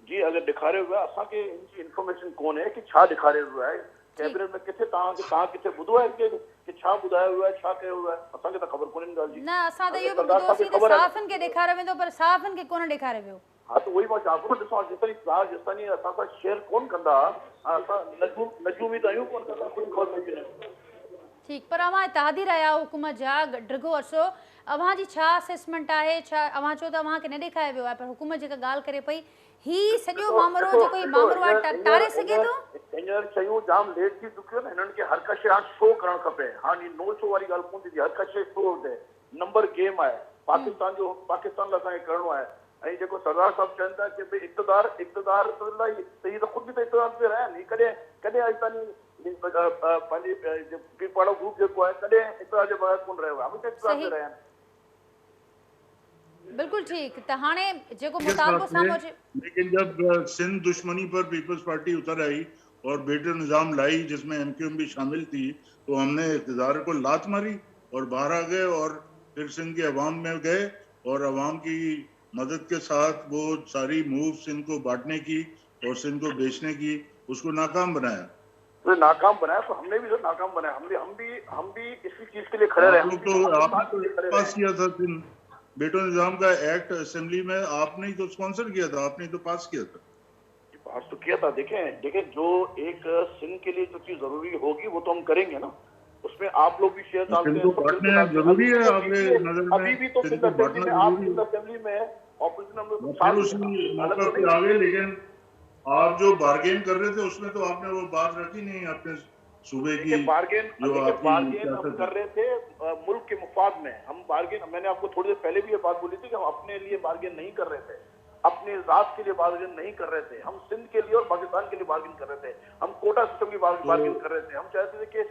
जी अगर ॾेखारे हुआ है असांखे इनकी इंफॉर्मेशन कोन्हे कि छा ॾेखारे हुआ है कैबिनेट में, किथे तव्हां किथे ॿुधो आहे कि छा ॿुधायो हुआ है, छा कयो हुआ है? असांखे त ख़बर कोन्हे इन ॻाल्हि जी। न असां त इहो बि सरदार साहब ॿुधोसीं खे त ख़बर आहे। साफ़नि खे ॾेखारियो वेंदो, पर साफ़नि खे कोन ॾेखारियो वियो। हाँ तो वही मां चवां थो, ॾिसो जेसिताईं तव्हां जेसिताईं असां सां शेयर कोन कंदा, असां नजूमी त आहियूं कोन कंदा, कोई ख़बर पइजी न। ठीक, पर अवां इत्तेहादी रहिया हुकूमत जा डिघो अरसो, अवां जी छा असेसमेंट आहे? छा अवां चओ त अवांखे न ॾेखारियो वियो आहे, पर हुकूमत जेका ॻाल्हि करे पई, ही सॼो मामलो जेको ही मामलो आहे टारे सघे थो? हींअर शयूं जाम लेट थी चुकियूं आहिनि, हिननि खे हर का शइ हाणे शो करणु खपे। हाणे नो शो वारी ॻाल्हि कोन थींदी, हर का शइ शो हुजे, नंबर गेम आहे, पाकिस्तान लाइ असांखे करिणो आहे। ऐं जेको सरदार साहब चवनि था कि भई इक़्तिदार लाइ त ही त ख़ुदि बि त इक़्तिदार ते रहिया आहिनि, कॾहिं अॼु ताईं पंहिंजी पाड़ो ग्रुप जेको आहे कॾहिं इक़्तिदार जे बग़ैर कोन रहियो आहे, हमेशह इक़्तिदार ते रहिया आहिनि। बिल्कुल ठीक, त हाणे जेको मुतालबो साम्हूं अचे, लेकिन जब सिंध दुश्मनी पर पीपल्स पार्टी उतर आई और बेटर निजाम लाई जिसमें एमक्यूएम भी शामिल थी, तो हमने इक़्तिदार को लात मारी और बाहर आ गए और फिर सिंध के अवाम में गए और अवाम की मदद के साथ वो सारी मूव सिंध को बांटने की और सिंध को बेचने की, उसको नाकाम बनाया। तो नाकाम बनाया तो हमने भी तो नाकाम बनाया, हम भी इसी चीज के लिए खड़े रहे। आपने तो पास किया था सिंध बेटो निजाम का एक्ट असेंबली में, आपने ही तो स्पॉन्सर किया था, आपने ही तो पास किया था। पास तो किया था। देखें जो एक सिंध के लिए जो चीज जरूरी होगी वो तो हम करेंगे ना, उसमें आप लोग भी शेयर डालते हैं, जरूरी है आपके नजर में? अभी भी तो सिंध असेंबली में ऑपोजिशन हम आगे, लेकिन आप जो बार्गेन कर रहे थे उसमें तो आपने वो बात रखी नहीं अपने सूबे की। बार्गेन हम कर रहे थे मुल्क के मुफाद में, हम बार्गेन, मैंने आपको थोड़ी देर पहले भी ये बात बोली थी कि हम अपने लिए बार्गेन नहीं कर रहे थे, अपने जात के लिए बार्गेन नहीं कर रहे थे, हम सिंध के लिए और पाकिस्तान के लिए बार्गेन कर रहे थे, हम कोटा सिस्टम की बार्गेन कर रहे थे। हम चाहते थे कि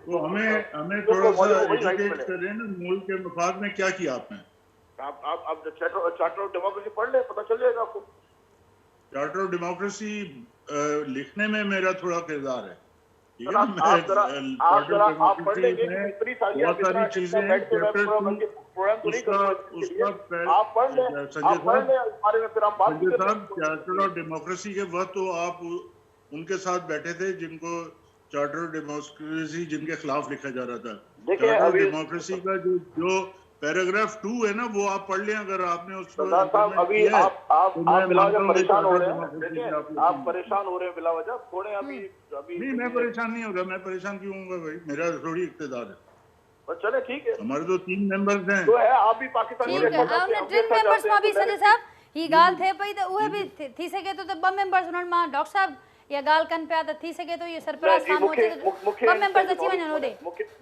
तो हमें थोड़ा सा एजुकेट करें ना, मुल्क के मुफाद में क्या किया आपने? आप चार्टर ऑफ डेमोक्रेसी पढ़ ले, पता चल जाएगा आपको। चार्टर ऑफ डेमोक्रेसी लिखने में मेरा थोड़ा किरदार है, आप पढ़ लेंगे कि इतनी सारी चीजें आप पढ़ ले, चार्टर ऑफ डेमोक्रेसी के वक्त तो आप उनके साथ बैठे थे जिनको चार्टर ऑफ डेमोक्रेसी जिनके खिलाफ लिखा जा रहा था। चार्टर ऑफ डेमोक्रेसी का जो पैराग्राफ 2 है ना, वो आप पढ़ लें अगर आपने उसको। अभी आप परेशान हो रहे हैं, आप परेशान हो रहे हैं बिला वजह थोड़े। अभी नहीं, मैं परेशान नहीं हो रहा, मैं परेशान क्यों होऊंगा भाई, मेरा थोड़ी इख्तियार है। चले ठीक है, हमारे तो 3 मेंबर्स हैं, तो है आप भी पाकिस्तानी ठीक है, हमने 3 मेंबर्स में भी संजय साहब ही गाल थे पई त उहे भी थी सके तो 2 मेंबर्स उन्हनि मां डॉक्टर साहब या गाल कन पिया त थी सके तो ये सरप्राइज साम्हूं अचे तो 2 मेंबर्स अची वञनि होॾे।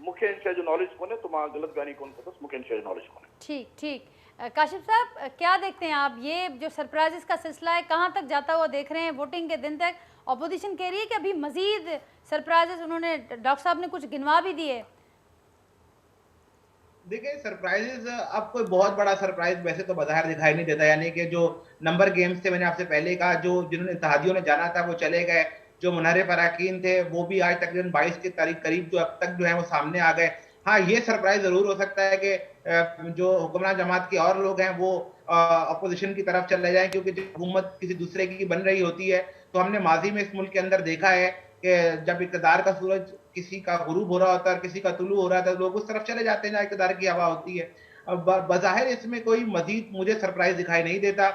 मुख्य इन जो नॉलेज कोने तो मां गलत बयानी कोन करदस, मुख्य इन नॉलेज कोने। ठीक काशिफ साहब क्या देखते हैं आप, ये जो सरप्राइजेस का सिलसिला है कहाँ तक जाता हुआ देख रहे हैं? वोटिंग के दिन तक ऑपोजिशन कह रही है कि अभी मजीद सरप्राइजेस उन्होंने, डॉक्टर साहब ने कुछ गिनवा भी दिए। देखिए सरप्राइजेस अब कोई बहुत बड़ा सरप्राइज वैसे तो बाहर दिखाई नहीं देता, यानी कि जो नंबर गेम्स थे, मैंने आपसे पहले कहा, जो जिन्होंने इत्तेहादियों ने जाना था वो चले गए, जो मुनहरिफ अरकान थे वो भी आज तकरीबन 22 की तारीख करीब जो अब तक जो है वो सामने आ गए। हाँ, ये सरप्राइज जरूर हो सकता है कि जो हुक्मरान जमात के और लोग हैं वो अपोजिशन की तरफ चले जाएं, क्योंकि जब हुकूमत किसी दूसरे की बन रही होती है तो हमने माजी में इस मुल्क के अंदर देखा है कि जब इक़्तिदार का सूरज किसी का गुरूब हो रहा होता है और किसी का तुलू हो रहा था, लोग उस तरफ चले जाते हैं जहाँ इक़्तिदार की हवा होती है। अब बज़ाहिर इसमें कोई मजीद मुझे सरप्राइज दिखाई नहीं देता।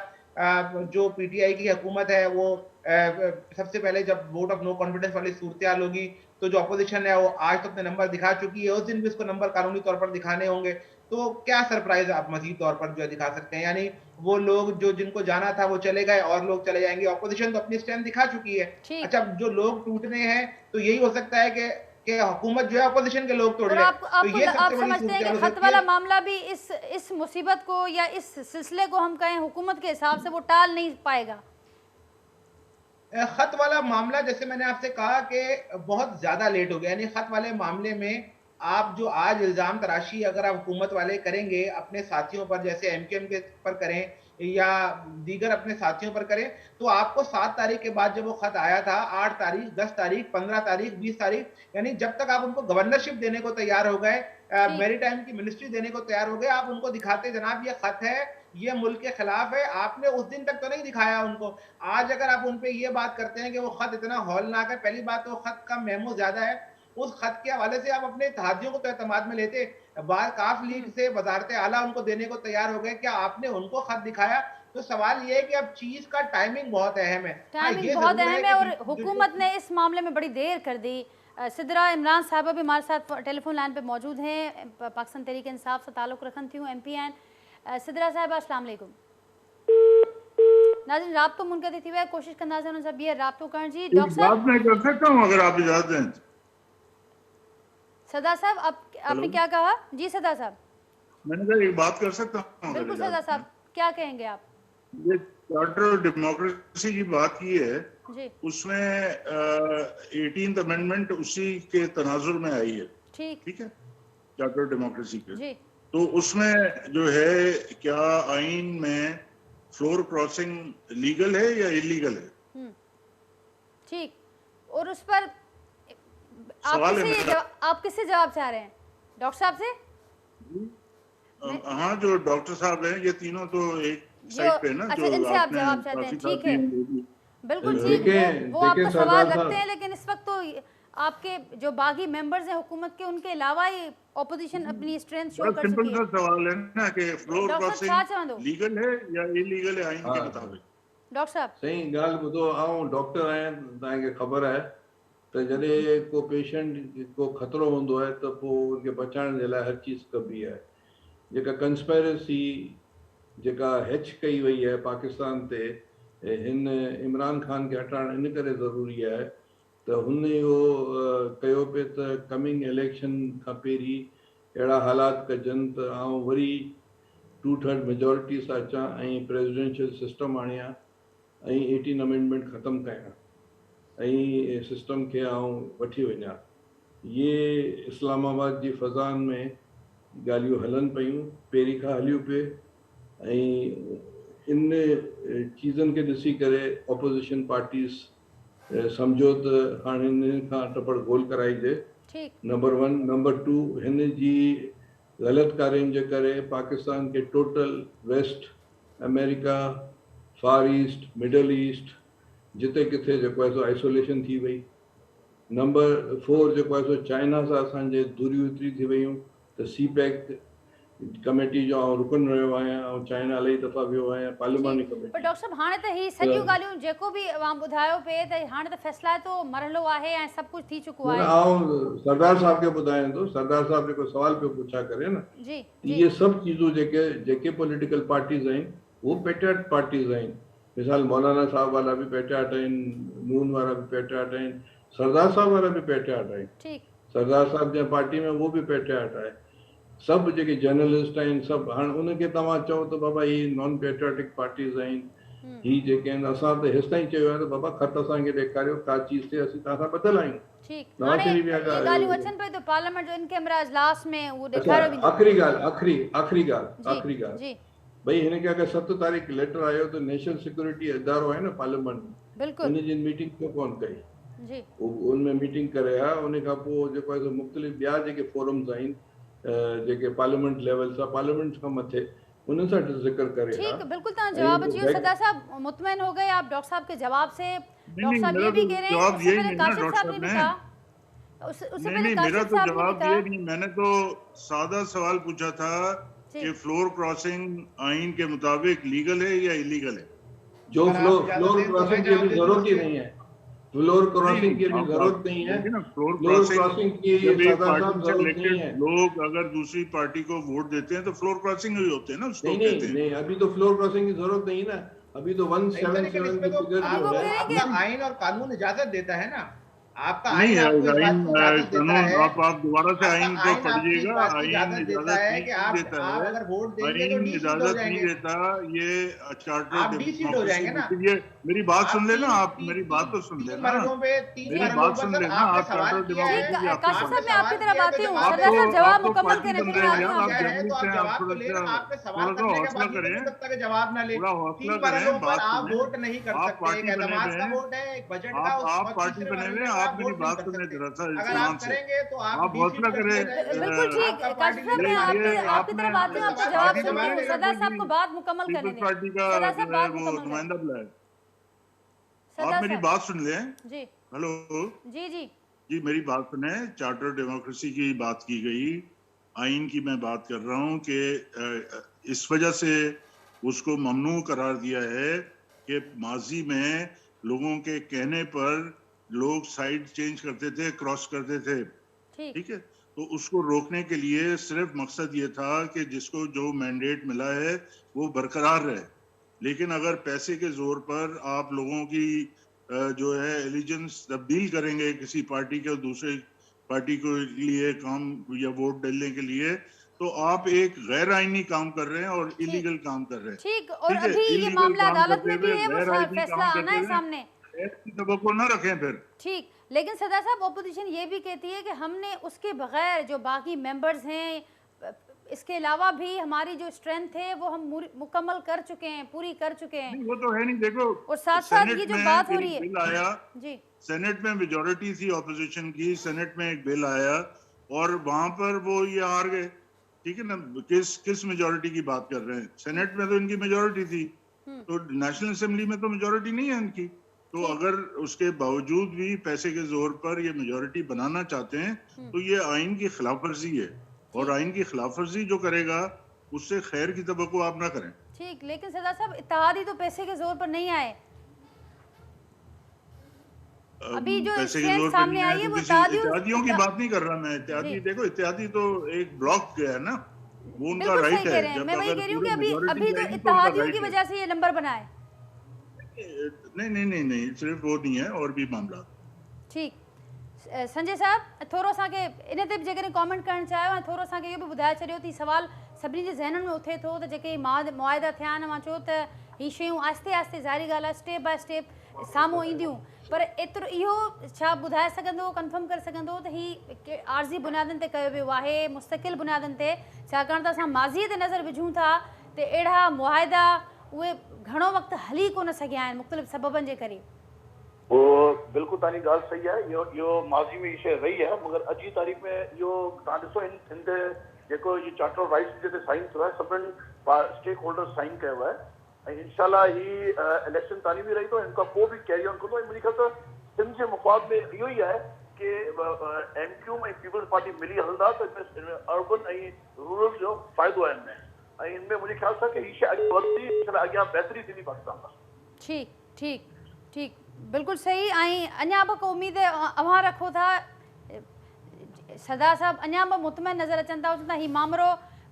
जो पीटीआई की हुकूमत है वो सबसे पहले जब वोट ऑफ नो कॉन्फिडेंस वाली सूरत होगी तो जो अपोजिशन है वो आज तो अपने नंबर दिखा चुकी है, उस दिन भी उसको नंबर कानूनी तौर पर दिखाने होंगे। तो क्या सरप्राइज आप मजीद तौर पर जो है दिखा सकते हैं? यानी वो लोग जो जिनको जाना था वो चले गए और लोग चले जाएंगे, अपोजिशन तो अपनी स्टैंड दिखा चुकी है। ठीक। अच्छा, जो लोग टूटने हैं तो यही हो सकता है कि हुकूमत जो है अपोजिशन के लोग तोड़ और ले। आप तो ये आप सबसे बड़ी समझते हैं सूरत कि हो खत सकती वाला है। मामला भी इस मुसीबत को या इस सिलसिले को हम कहें हुकूमत के हिसाब से वो टाल नहीं पाएगा? खत वाला मामला जैसे मैंने आपसे कहा कि बहुत ज्यादा लेट हो गया, यानी खत वाले मामले में आप जो आज इल्जाम तराशी अगर आप हुकूमत वाले करेंगे अपने साथियों पर, जैसे एमकेएम के पर करें या दीगर अपने साथियों पर करें, तो आपको 7 तारीख के बाद जब वो खत आया था, 8 तारीख, 10 तारीख, 15 तारीख, 20 तारीख, यानी जब तक आप उनको गवर्नरशिप देने को तैयार हो गए, मैरीटाइम की मिनिस्ट्री देने को तैयार हो गए, आप उनको दिखाते जनाब ये खत है, ये मुल्क के खिलाफ है, आपने उस दिन तक तो नहीं दिखाया उनको। आज अगर आप उन पे ये बात करते हैं कि वो खत इतना हौलनाक है, पहली बात तो वो खत का मेमो ज्यादा है, उस खत के हवाले से आप अपने इत्तेहादियों को तो एतमाद में लेते, काफ लीग से वजारत आला उनको देने को तैयार हो गए, क्या आपने उनको खत दिखाया? तो सवाल ये है कि अब चीज का टाइमिंग बहुत अहम है। टाइमिंग बहुत अहम है और हुकूमत ने इस मामले में बड़ी देर कर दी। सिद्रा इमरान साहबा भी हमारे साथ टेलीफोन लाइन पे मौजूद हैं, पाकिस्तान तहरीक इंसाफ से ताल्लुक़ रखन थी MP हैं। सिद्रा साहबा अस्सलाम वालेकुम। नाज़रीन राब्तो मुनक़ती थी वह कोशिश कंदा से उन ये राब्तो करण जी। डॉक्टर साहब मैं कर सकता हूं अगर आप इजाजत दें। सदा साहब आपने क्या कहा? जी सदा साहब। मैंने कहा एक बात कर सकता हूं? बिल्कुल सदा साहब, क्या कहेंगे आप? ये चार्टर डेमोक्रेसी की बात की है जी। उसमें 18th अमेंडमेंट उसी के तनाजुर में आई है। ठीक है, चार्टर डेमोक्रेसी के। जी। तो उसमें जो है क्या आइन में फ्लोर क्रॉसिंग लीगल है या इलीगल है? ठीक, और उस पर आप किससे जवाब चाह रहे हैं? डॉक्टर साहब से? हाँ, जो डॉक्टर साहब हैं ये तीनों तो एक साइड पे ना, अच्छा, जो इनसे आप जवाब चाहते हैं, ठीक है, बिल्कुल ठीक है, वो आपको सवाल रखते हैं, लेकिन इस वक्त तो आपके जो बागी मेंबर्स हैं हुकूमत के, उनके अलावा ही ऑपोजिशन अपनी स्ट्रेंथ शो कर चुकी है। सिंपल सा सवाल है ना कि फ्लोर क्रॉसिंग लीगल है या इलीगल है आइन के मुताबिक? डॉक्टर साहब सही ॻाल्हि ॿुधो, आउं डॉक्टर आहियां, तव्हांखे ख़बर आहे त जॾहिं को पेशेंट को ख़तरो हूंदो आहे त पोइ उनखे बचाइण जे लाइ हर चीज़ कबी आहे। जेका कंस्पायरेसी जेका हैच कई वई आहे पाकिस्तान ते, हिन इमरान ख़ान खे हटाइण इन करे ज़रूरी आहे त हुन इहो कयो पिए त कमिंग इलेक्शन खां पहिरीं अहिड़ा हालात कजनि त आउं वरी 2/3 मेजॉरिटी सां अचां ऐं प्रेसिडेंशियल सिस्टम आणियां ऐं 18 अमेंडमेंट ख़तमु कयां ऐं सिस्टम खे आउं वठी वञां। ये इस्लामाबाद जी फ़ज़ान में ॻाल्हियूं हलनि पियूं, पहिरीं खां हलियूं पिए, ऐं इन चीज़नि खे ॾिसी करे ऑपोजिशन पार्टीज़ सम्झो त हाणे हिन खां टपड़ गोल कराइजे, नंबर 1। नंबर 2, हिन जी ग़लति कार्यनि जे करे पाकिस्तान खे टोटल वेस्ट अमेरिका, फार ईस्ट, मिडल ईस्ट जिते किथे जेको आहे सो आइसोलेशन थी वई। नंबर 4 जेको आहे सो चाइना सां असांजे दूरियूं एतिरी थी वयूं त CPEC कमेटी जो आउं रुकन रहियो आहियां ऐं चाइना इलाही दफ़ा वियो आहियां पार्लिमानी कमेटी। पर डॉक्टर साहब हाणे त ही सॼियूं ॻाल्हियूं जेको बि अवां ॿुधायो पिए त हाणे त फ़ैसिलातो मरहलो आहे ऐं सभु कुझु थी चुको आहे। आउं सरदार साहब खे ॿुधायां थो, सरदार साहब जेको सवाल पियो पुछा करे न, इहे सभु चीज़ूं जेके पॉलिटिकल पार्टीज़ आहिनि उहो पेट्रियट पार्टीज़ आहिनि। मिसाल मौलाना साहब वाला भी पेट्रियट आहिनि, नून वारा भी पेट्रियट आहिनि, सरदार साहब वाला भी पेट्रियट आहिनि, सरदार साहब जे पार्टी में वो भी पेट्रियट आहे। सभु जेके जर्नलिस्ट आहिनि सभु, हाणे उनखे तव्हां चओ त बाबा ही नॉन पेट्रियटिक पार्टीज़ आहिनि, ही जेके आहिनि, असां त हेसि ताईं चयो आहे त बाबा ख़त असांखे ॾेखारियो का चीज़ ते असीं तव्हां सां ॿधल आहियूं। आख़िरी ॻाल्हि भई हिनखे अगरि 7 तारीख़ लेटर आयो त नेशनल सिक्योरिटी इदारो आहे न पार्लियामेंट में, उनजी मीटिंग छो कोन कई? उनमें मीटिंग करे हा, उन खां पोइ जेको आहे मुख़्तलिफ़ ॿिया जेके फोरम्स आहिनि जेके पार्लियामेंट लेवल सां, पार्लियामेंट खां मथे, उन सां जिक्र करे। ठीक, बिल्कुल तव्हां जवाब अची वियो। सदा साहब मुतमइन हो गए आप डॉक्टर साहब के जवाब से? डॉक्टर साहब ये भी कह रहे हैं, उससे पहले काशिफ साहब ने भी कहा, उससे पहले काशिफ साहब ने भी कहा। नहीं, मैंने तो सादा सवाल पूछा था कि फ्लोर क्रॉसिंग आइन के मुताबिक लीगल है या इलीगल है। जो अगर आप इजाजत फ्लोर दें तो मैं क्रॉसिंग की जवाब अभी दे जरूरत ही दूंगा। नहीं है, फ्लोर क्रॉसिंग की अभी आप जरूरत नहीं है, देखिए ना, फ्लोर फ्लोर क्रॉसिंग की जब एक सरदार पार्टी साहब से जरूरत नहीं इलेक्टेड है। लोग अगर दूसरी पार्टी को वोट देते हैं तो फ्लोर क्रॉसिंग ही होते हैं ना, उसको नहीं कहते नहीं हैं। नहीं, अभी तो फ्लोर क्रॉसिंग की जरूरत नहीं ना, अभी तो नहीं तो लेकिन 177 इसमें की तो फिगर जो आपको है। आपका आइन और कानून इजाजत देता है ना, आपका नहीं आइन आपको इस आइन बात की इजाजत देता कानून, है, आप दोबारा से आपका आइन को आइन आपकी इस पढ़िएगा। बात की आइन इजाजत देता इजाजत है कि नहीं देता आप है, अगर वोट देंगे तो आइन डी सीट हो इजाजत नहीं जाएंगे, देता। ये चार्टर आप डी सीट हो डेमोक्रेसी जाएंगे ना। ये मेरी बात आप सुन लेना, तीन आप तीन मेरी तीन बात तो सुन तीन लेना, तीन मेरी मरलों बात पर सुन सर लेना। आपने आप सवाल चार्टर किया है, ठीक, डेमोक्रेसी की आपको काशिफ पढ़ साहब मैं आपकी तरफ तो आती हूँ। जवाब सरदार साहब आपको जवाब आपको मुकम्मल पार्टी करें, बन फिर रहे मैं हैं आती यार, हूँ आप आपकी तरफ। जर्नलिस्ट तो हैं, आप आप जवाब तो थोड़ा लेना, सा आपने सवाल थोड़ा सा करने के हौसला बाद करें, जितने तक जवाब ना ले, थोड़ा हौसला 3 करें, मरलों पर बात आप सुने। वोट नहीं कर आप सकते, एक पार्टी बने एतमाद हुए का हैं, वोट है, एक बजट का, आप और पार्टी तीसरे बने हुए मरले हैं, पर आप आप मेरी वोट नहीं बात कर सुने सकते। जरा सा अगर इत्मीनान आप से। करेंगे तो आप आप डी हौसला सीट करें। करने हो बिल्कुल जाएंगे, ठीक। आपका पार्टी काशिफ साहब लीडर मैं बात ये करेगा, आपकी तरफ आती हूँ, आपका सवाल जवाब करने के सुनती बाद हूँ। लेगा। सरदार साहब को बात मुकम्मल करने पीपल्स दें। पार्टी का सरदार जो साहब है बात वो मुकम्मल नुमाइंदा करें। बुलाए। आप सरदार मेरी साहब बात सुन लें। जी हेलो जी जी जी, मेरी बात सुने। चार्टर डेमोक्रेसी की बात की गई, आइन की मैं बात कर रहा हूं कि इस वजह से उसको ममनू करार दिया है कि माजी में लोगों के कहने पर लोग साइड चेंज करते थे, क्रॉस करते थे, ठीक ठीक है। तो उसको रोकने के लिए सिर्फ मकसद ये था कि जिसको जो मैंडेट मिला है वो बरकरार रहे। लेकिन अगर पैसे के जोर पर आप लोगों की जो है एलिजेंस तब्दील करेंगे किसी पार्टी के दूसरे पार्टी के लिए काम या वोट डालने के लिए, तो आप एक गैर आईनी काम कर रहे हैं और ठीक इलीगल काम कर रहे हैं। ठीक। और ठीक है, अभी ये इलीगल मामला काम अदालत करते में भी हुए है, वो गैर आईनी फैसला काम आना करते है हुए सामने। ऐसी तवक्को ना रखें फिर। ठीक, लेकिन सरदार साहब ऑपोजिशन ये भी कहती है कि हमने उसके बगैर जो बाकी मेंबर्स हैं, इसके अलावा भी हमारी जो स्ट्रेंथ है वो हम मुकम्मल कर चुके हैं, पूरी कर चुके हैं। नहीं वो तो है नहीं। देखो, और साथ साथ ये सेनेट जो में बात हो एक रही है बिल आया, जी सेनेट में मेजोरिटी थी ऑपोजिशन की, सेनेट में एक बिल आया और वहां पर वो ये हार गए। ठीक है ना, किस मेजोरिटी की बात कर रहे हैं? सेनेट में तो इनकी मेजोरिटी थी, तो नेशनल असेंबली में तो मेजोरिटी नहीं है इनकी। तो अगर उसके बावजूद भी पैसे के जोर पर ये मेजोरिटी बनाना चाहते हैं तो ये आइन की खिलाफवर्जी है, और आइन की खिलाफवर्जी जो करेगा उससे खैर की तवक्को आप ना करें। ठीक, लेकिन सरदार साहब इत्तेहादी तो पैसे के जोर पर नहीं आए। अभी जो पैसे के स्ट्रेंथ जोर पे सामने नहीं आई आए है तो वो किसी इत्तेहादियों की बात नहीं कर रहा मैं। इत्तेहादी, जी। देखो इत्तेहादी तो एक ब्लॉक गया है ना, वो उनका बिल्कुल राइट सही कह है। रहे हैं। जब मैं वही अगर कह रही हूँ कि पूरी अभी मेजोरिटी तो जाएगी तो उनका इत्तेहादियों की राइट है। वजह से ये नंबर बना है। नहीं नहीं नहीं नहीं, सिर्फ वो नहीं है, और भी मामला। ठीक। संजय साहब थोरो असांखे इन ते बि जेकॾहिं कॉमेंट करणु चाहियो, ऐं थोरो असांखे इहो बि ॿुधाए छॾियो त सवाल सभिनी जे ज़हननि में उथे थो त जेके मुआइदा थिया आहिनि, मां चयो त हीअ शयूं आहिस्ते आहिस्ते, ज़ाहिरी ॻाल्हि आहे, स्टेप बाय स्टेप साम्हूं ईंदियूं, पर एतिरो इहो छा ॿुधाए सघंदो, कंफर्म करे सघंदो त हीअ आर्ज़ी बुनियादनि ते कयो वियो आहे, मुस्तक़िल बुनियादनि ते? छाकाणि त असां माज़ीअ ते नज़र विझूं था त अहिड़ा मुआइदा उहे घणो वक़्तु हली कोन सघिया आहिनि मुख़्तलिफ़ सबबनि जे करे। वो बिल्कुल तानी गाल सही है। यो माज़ी में शइ रही है, मगर अॼु जी तारीख़ में इहो तव्हां ॾिसो हिन ते जेको इहो चार्टर ऑफ राइट्स जे साइन थियो आहे, सभिनी स्टेक होल्डर्स साइन कयो आहे, ऐं इंशाल्लाह ही इलेक्शन ताणी बि रही थो, हिन खां पोइ बि कैरी ऑन कंदो। ऐं मुंहिंजे ख़्याल सां सिंध जे मुफ़ाद में इहो ई आहे कि MQ ऐं पीपल्स पार्टी मिली हलंदा त हिनमें अर्बन ऐं रूरल जो फ़ाइदो आहे हिनमें, ऐं हिनमें मुंहिंजे ख़्याल सां कि हीअ शइ अॻियां वधंदी, इंशाल्लाह अॻियां बहितरी थींदी पाकिस्तान में। ठीक ठीक ठीक, बिल्कुलु सही। ऐं अञा बि को उमेद अव्हां रखो था? सरदार साहब अञा बि मुतमइन नज़र अचनि था, चवनि था हीउ मामिलो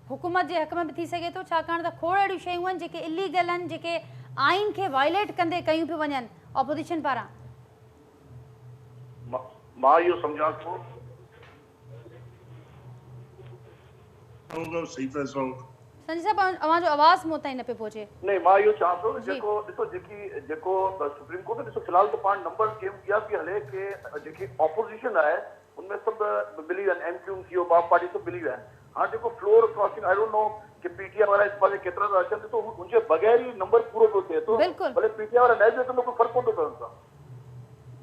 हुकूमत जे हक़ में बि थी सघे थो, छाकाणि त खोड़ अहिड़ियूं शयूं आहिनि जेके इलीगल आहिनि, जेके आइन खे वायलेट कंदे कयूं पियूं वञनि ऑपोजिशन पारां। मां इहो सम्झां थो होगा सही फैसला होगा। संजय साहब अव्हां जो आवाज़ मूं ताईं न पियो पहुचे। नहीं, मां इहो चाहियां थो जेको ॾिसो जेको सुप्रीम कोर्ट ॾिसो फ़िलहाल त पाण नंबर गेम इहा पई हले कि जेकी ऑपोजिशन आहे उनमें सभु मिली विया आहिनि, MQ थियो, बाप पार्टी सभु मिली विया आहिनि। हाणे जेको floor crossing, I don't know कि PTI वारा इस पासे केतिरा था अचनि, तो उनजे बगैर ई नंबर पूरो थो थिए थो, बिल्कुलु। भले PTI वारा न बि अचनि, कोई फ़र्क़ु कोन थो पए उनसां।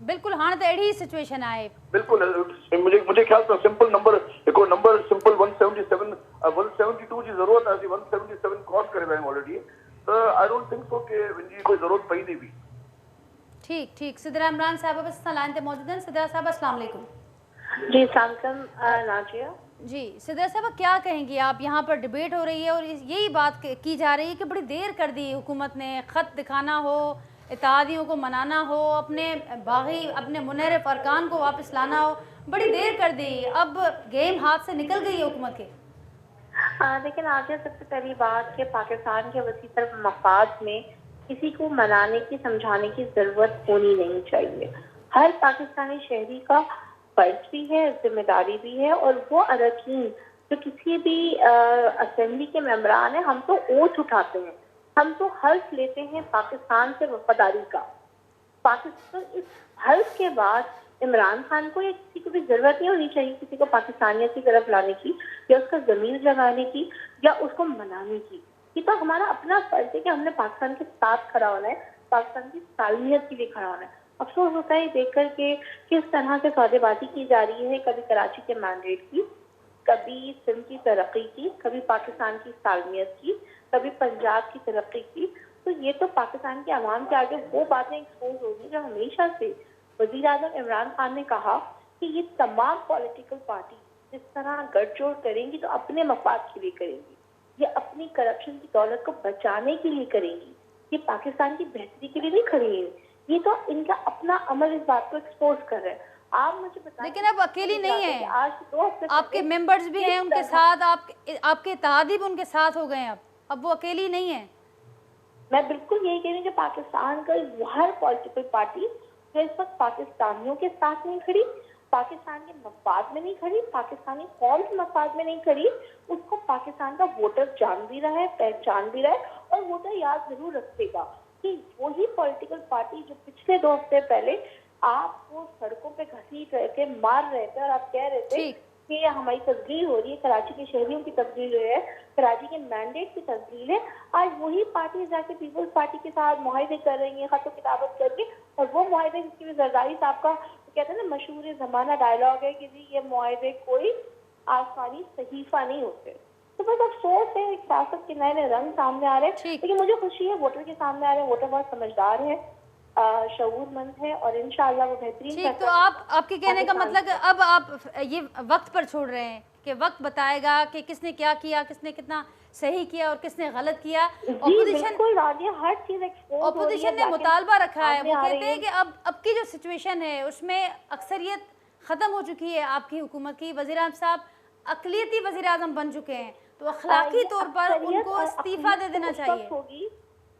बिल्कुलु, हाणे त अहिड़ी सिचुएशन आहे। बिल्कुलु, मुंहिंजे ख़्याल सां सिंपल नंबर, हिकिड़ो नंबर सिंपल 177 172 जी ज़रूरत आहे, असीं 177 क्रॉस करे विया आहियूं ऑलरेडी, त आई डोंट थिंक सो कि हिनजी कोई ज़रूरत पईंदी बि। ठीक ठीक, सिद्रा इमरान साहब बि असां लाइन ते मौजूद आहिनि। सिद्रा साहब अस्सलाम वालेकुम। जी सलाम नाजिया। जी सिद्धार्थ साहब, क्या कहेंगी आप? यहाँ पर डिबेट हो रही है और यही बात की जा रही है कि बड़ी देर कर दी हुकूमत ने, ख़त दिखाना हो, इत्तेहादियों को मनाना हो, अपने बागी अपने मुनहरिफ अरकान को वापस लाना हो, बड़ी देर कर दी। अब गेम हाथ से निकल गई है हुकूमत के। लेकिन आज सबसे पहली बात कि पाकिस्तान के वसी तर मफाद में किसी को मनाने की समझाने की जरूरत होनी नहीं चाहिए। हर पाकिस्तानी शहरी का फर्ज भी है, जिम्मेदारी भी है, और वो अरकान जो किसी भी असेंबली के मेंबरान है, हम तो ओथ उठाते हैं, हम तो हल्फ लेते हैं पाकिस्तान से वफादारी का। पाकिस्तान इस हल्फ के बाद इमरान खान को या किसी को भी जरूरत नहीं होनी चाहिए किसी को पाकिस्तानियत की तरफ लाने की या उसका जमीर जगाने की या उसको मनाने की। ये तो हमारा अपना फर्ज है कि हमने पाकिस्तान के साथ खड़ा होना है, पाकिस्तान की सालमियत के लिए खड़ा होना है। अफसोस होता है देख करके किस तरह से सौदेबाजी की जा रही है, कभी कराची के मैंडेट की, कभी सिंध की तरक्की की, कभी पाकिस्तान की सालमियत की, कभी पंजाब की तरक्की की। तो ये तो पाकिस्तान के अवाम के आगे वो बातें एक्सपोज होगी जो हमेशा से वज़ीर आज़म इमरान खान ने कहा कि ये तमाम पॉलिटिकल पार्टी जिस तरह गठजोड़ करेंगी तो अपने मफाद के लिए करेंगी, ये अपनी करप्शन की दौलत को बचाने के लिए करेंगी, ये पाकिस्तान की बेहतरी के लिए नहीं खड़ी। ये तो इनका अपना अमल इस बात को एक्सपोज कर रहे हैं। आप मुझे बताएं, लेकिन अब अकेली नहीं है, आज 2 हफ्ते आपके मेंबर्स भी हैं उनके साथ, आपके इत्तेहादी भी उनके साथ हो गए हैं। अब वो अकेली नहीं है। मैं बिल्कुल यही कह रही हूँ कि पाकिस्तान का हर पॉलिटिकल पार्टी जो इस वक्त पाकिस्तानियों के साथ नहीं खड़ी, पाकिस्तान के मफाद में नहीं खड़ी, पाकिस्तानी कौम के मफाद में नहीं खड़ी, उसको पाकिस्तान का वोटर जान भी रहा है, पहचान भी रहा है, और वोटर याद जरूर रखेगा कि वही पॉलिटिकल पार्टी जो पिछले 2 हफ्ते पहले आपको सड़कों पे घसीट रहे थे, मार रहे थे, और आप कह रहे थे कि हमारी तस्दीर हो रही है, कराची के शहरियों की तस्दीर है, कराची के मैंडेट की तस्दीर है। आज वही पार्टी जाके पीपल्स पार्टी के साथ मुआहदे कर रही है, खत किताबत करके, और वो मुआहदे जिसकी भी जरदारी साहब का कहते हैं ना मशहूर जमाना डायलॉग है कि जी ये मुआहदे कोई आसानी सहीफा नहीं होते। तो बस अफसोस है सियासत के नए नए रंग सामने आ रहे हैं, लेकिन मुझे खुशी है वोटर के सामने आ रहे हैं। वोटर बहुत समझदार है, शऊरमंद है, और इंशाअल्लाह वो बेहतरीन। ठीक, तो आपके कहने का मतलब अब आप ये वक्त पर छोड़ रहे हैं कि वक्त बताएगा कि किसने क्या किया, किसने कितना सही किया और किसने गलत किया। ऑपोजिशन ने मुतालबा रखा है, वो कहते हैं कि अब की जो सिचुएशन है उसमें अक्सरियत ख़त्म हो चुकी है आपकी हुकूमत की। वज़ीर आज़म साहब अक़लियती वज़ीर आज़म बन चुके हैं, तो अखलाकी तौर पर उनको इस्तीफ़ा दे देना चाहिए।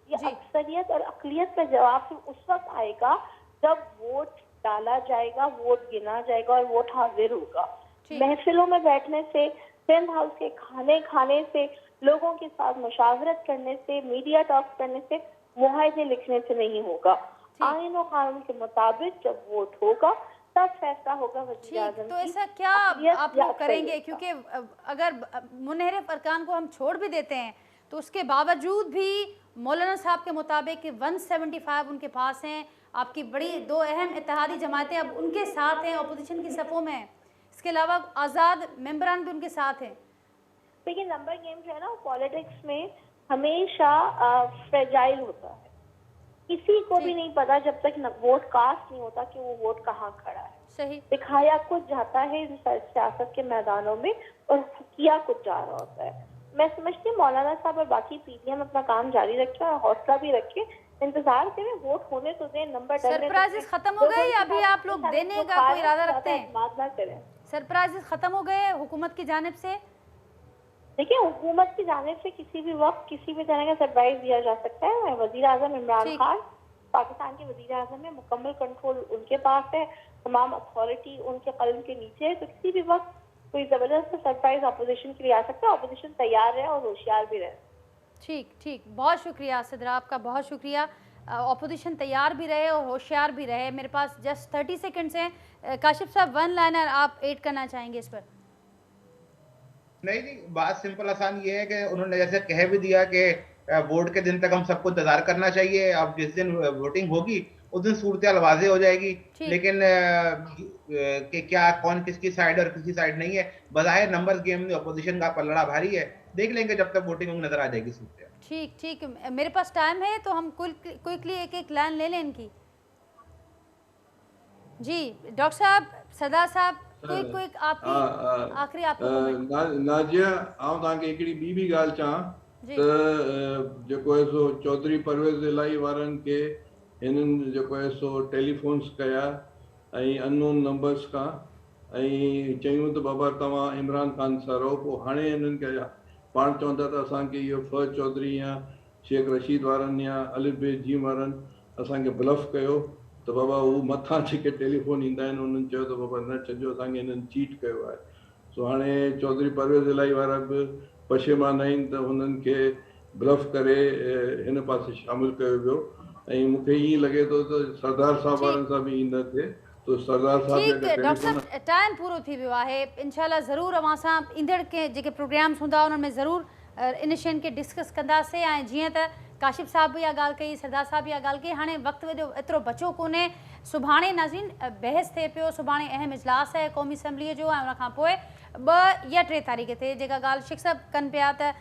ये अक्सरियत और अक़लियत का जवाब सिर्फ उस वक्त आएगा जब वोट डाला जाएगा, वोट गिना जाएगा और वोट हाजिर होगा। महफिलों में बैठने से, सिंध हाउस के खाने खाने से, लोगों के साथ मुशावरत करने से, मीडिया टॉक करने से, मुआहदे लिखने से नहीं होगा। आईन और कानून के मुताबिक जब वोट होगा तब फैसला होगा वज़ीर आज़म। तो ऐसा क्या आप लोग करेंगे? क्योंकि अगर मुनहरिफ अरकान को हम छोड़ भी देते हैं तो उसके बावजूद भी मौलाना साहब के मुताबिक 175 उनके पास हैं। आपकी बड़ी 2 अहम इत्तेहादी जमातें अब उनके साथ हैं, अपोजिशन की सफ़ों में हैं। इसके अलावा आज़ाद मेंबरान भी उनके साथ हैं। देखिए नंबर गेम जो है ना पॉलिटिक्स में हमेशा फ्रेजाइल होता है। किसी को भी नहीं पता जब तक वोट कास्ट नहीं होता कि वो वोट कहाँ खड़ा है। सही दिखाया कुछ जाता है सियासत के मैदानों में और किया कुछ जा रहा होता है। मैं समझती हूँ मौलाना साहब और बाकी पीटीएम अपना काम जारी रखे और हौसला भी रखे, इंतजार करें, वोट होने तो दें, नंबर सरप्राइजेस खत्म हो गए या अभी आप लोग देने का कोई इरादा रखते हैं? बात ना करें। सरप्राइजेस खत्म हो गए हुकूमत की जानिब से? देखिए हुकूमत की जानिब से किसी भी वक्त किसी भी तरह का सरप्राइज दिया जा सकता है। वज़ीर आज़म इमरान खान पाकिस्तान के वज़ीर आज़म है, मुकम्मल कंट्रोल उनके पास है, तमाम अथॉरिटी उनके कलम के नीचे है। तो किसी भी वक्त कोई जबरदस्त सरप्राइज अपोजिशन के लिए आ सकता है। अपोजिशन तैयार है और होशियार भी रहे। ठीक, बहुत शुक्रिया सिद्रा, आपका बहुत शुक्रिया। अपोजिशन तैयार भी रहे और होशियार भी रहे। मेरे पास जस्ट 30 सेकंड्स हैं। काशिफ साहब 1 लाइनर आप ऐड करना चाहेंगे इस पर? नहीं, बात सिंपल आसान ये है कि उन्होंने जैसे कह भी दिया कि वोट के दिन तक हम सबको इंतजार करना चाहिए। अब जिस दिन वोटिंग होगी उस दिन सूरत वाज़े हो जाएगी, लेकिन कि क्या कौन किसकी साइड और किसकी साइड नहीं है। बज़ाहिर नंबर्स गेम में अपोजिशन का पलड़ा भारी है, देख लेंगे जब तक वोटिंग नजर आ जाएगी सूरत। ठीक, मेरे पास टाइम है तो हम क्विकली एक लाइन ले लें इनकी। जी डॉक्टर साहब, सरदार साहब, क्विक आपकी आखिरी आपको नाजिया आउं तव्हांखे हिकिड़ी ॿी बि ॻाल्हि चवां जी त जेको आहे सो चौधरी परवेज़ इलाही वारनि खे हिननि जेको आहे सो टेलीफोन्स कया ऐं अननोन नंबर्स खां ऐं चयूं त बाबा तव्हां इमरान ख़ान सां रहो, पोइ हाणे हिननि खे पाण चवंदा त असांखे इहो फर्ज चौधरी या शेख रशीद वारनि या अलिफ बे जीम वारनि असांखे ब्लफ कयो त बाबा हू मथां जेके टेलीफोन ईंदा आहिनि उन्हनि चयो त बाबा न छॾियो, असांखे हिननि चीट कयो आहे। सो हाणे चौधरी परवेज़ इलाही वारा बि पशेमान आहिनि त हुननि खे ब्लफ करे हिन पासे शामिलु कयो वियो ऐं मूंखे ईअं लॻे थो त सरदार साहब वारनि सां बि ईअं न थिए। तो सरदार साहब ठीक है डॉक्टर साहब टाइम पूरो थी वियो आहे। इंशाल्लाह ज़रूर अवां सां ईंदड़ के जेके प्रोग्राम्स हूंदा उन्हनि में ज़रूर इन शयुनि खे डिस्कस कंदासीं। ऐं जीअं त काशिफ साहब बि इहा ॻाल्हि कई, सरदार साहब बि इहा ॻाल्हि कई, हाणे वक़्तु एतिरो बचो कोन्हे। सुभाणे नाज़रीन बहस थिए पियो, सुभाणे अहम इजलास आहे क़ौमी असैम्बलीअ जो ऐं उनखां पोइ 2 या 3 तारीख़ ते जेका ॻाल्हि शेख साहब कनि पिया त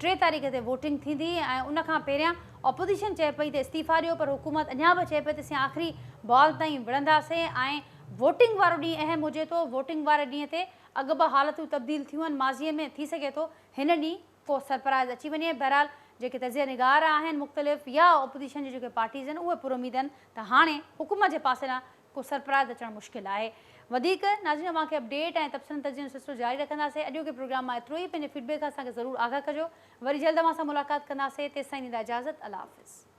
3 तारीख़ ते वोटिंग थींदी ऐं उनखां पहिरियां ऑपोज़िशन चए पई त इस्तीफ़ा ॾियो, पर हुकूमत अञा बि चए पई त असीं आख़िरी बॉल ताईं विढ़ंदासीं ऐं वोटिंग वारो ॾींहुं अहम हुजे थो। वोटिंग वारे ॾींहं ते अॻु बि हालतूं तब्दील थियूं आहिनि माज़ीअ में, थी सघे थो हिन ॾींहुं को सरप्राइज़ अची वञे। बहरहाल जेके तजिया निगार आहिनि मुख़्तलिफ़ या ऑपोज़िशन जी जेके पार्टीज़ आहिनि उहे पुरुमीद आहिनि त हाणे हुकूमत जे पासे खां को सरप्राइज़ अचणु मुश्किल आहे। वधीक नाज़रीन अव्हांखे अपडेट ऐं तफ़सील तजिया जो सिलसिलो जारी रखंदासीं। अॼु के प्रोग्राम मां एतिरो ई। पंहिंजे फीडबैक खां असांखे ज़रूरु आगाह कजो। वरी जल्द अव्हां सां मुलाक़ात कंदासीं। तेसिताईं ॾींदा इजाज़त। अल्लाह हाफ़िज़।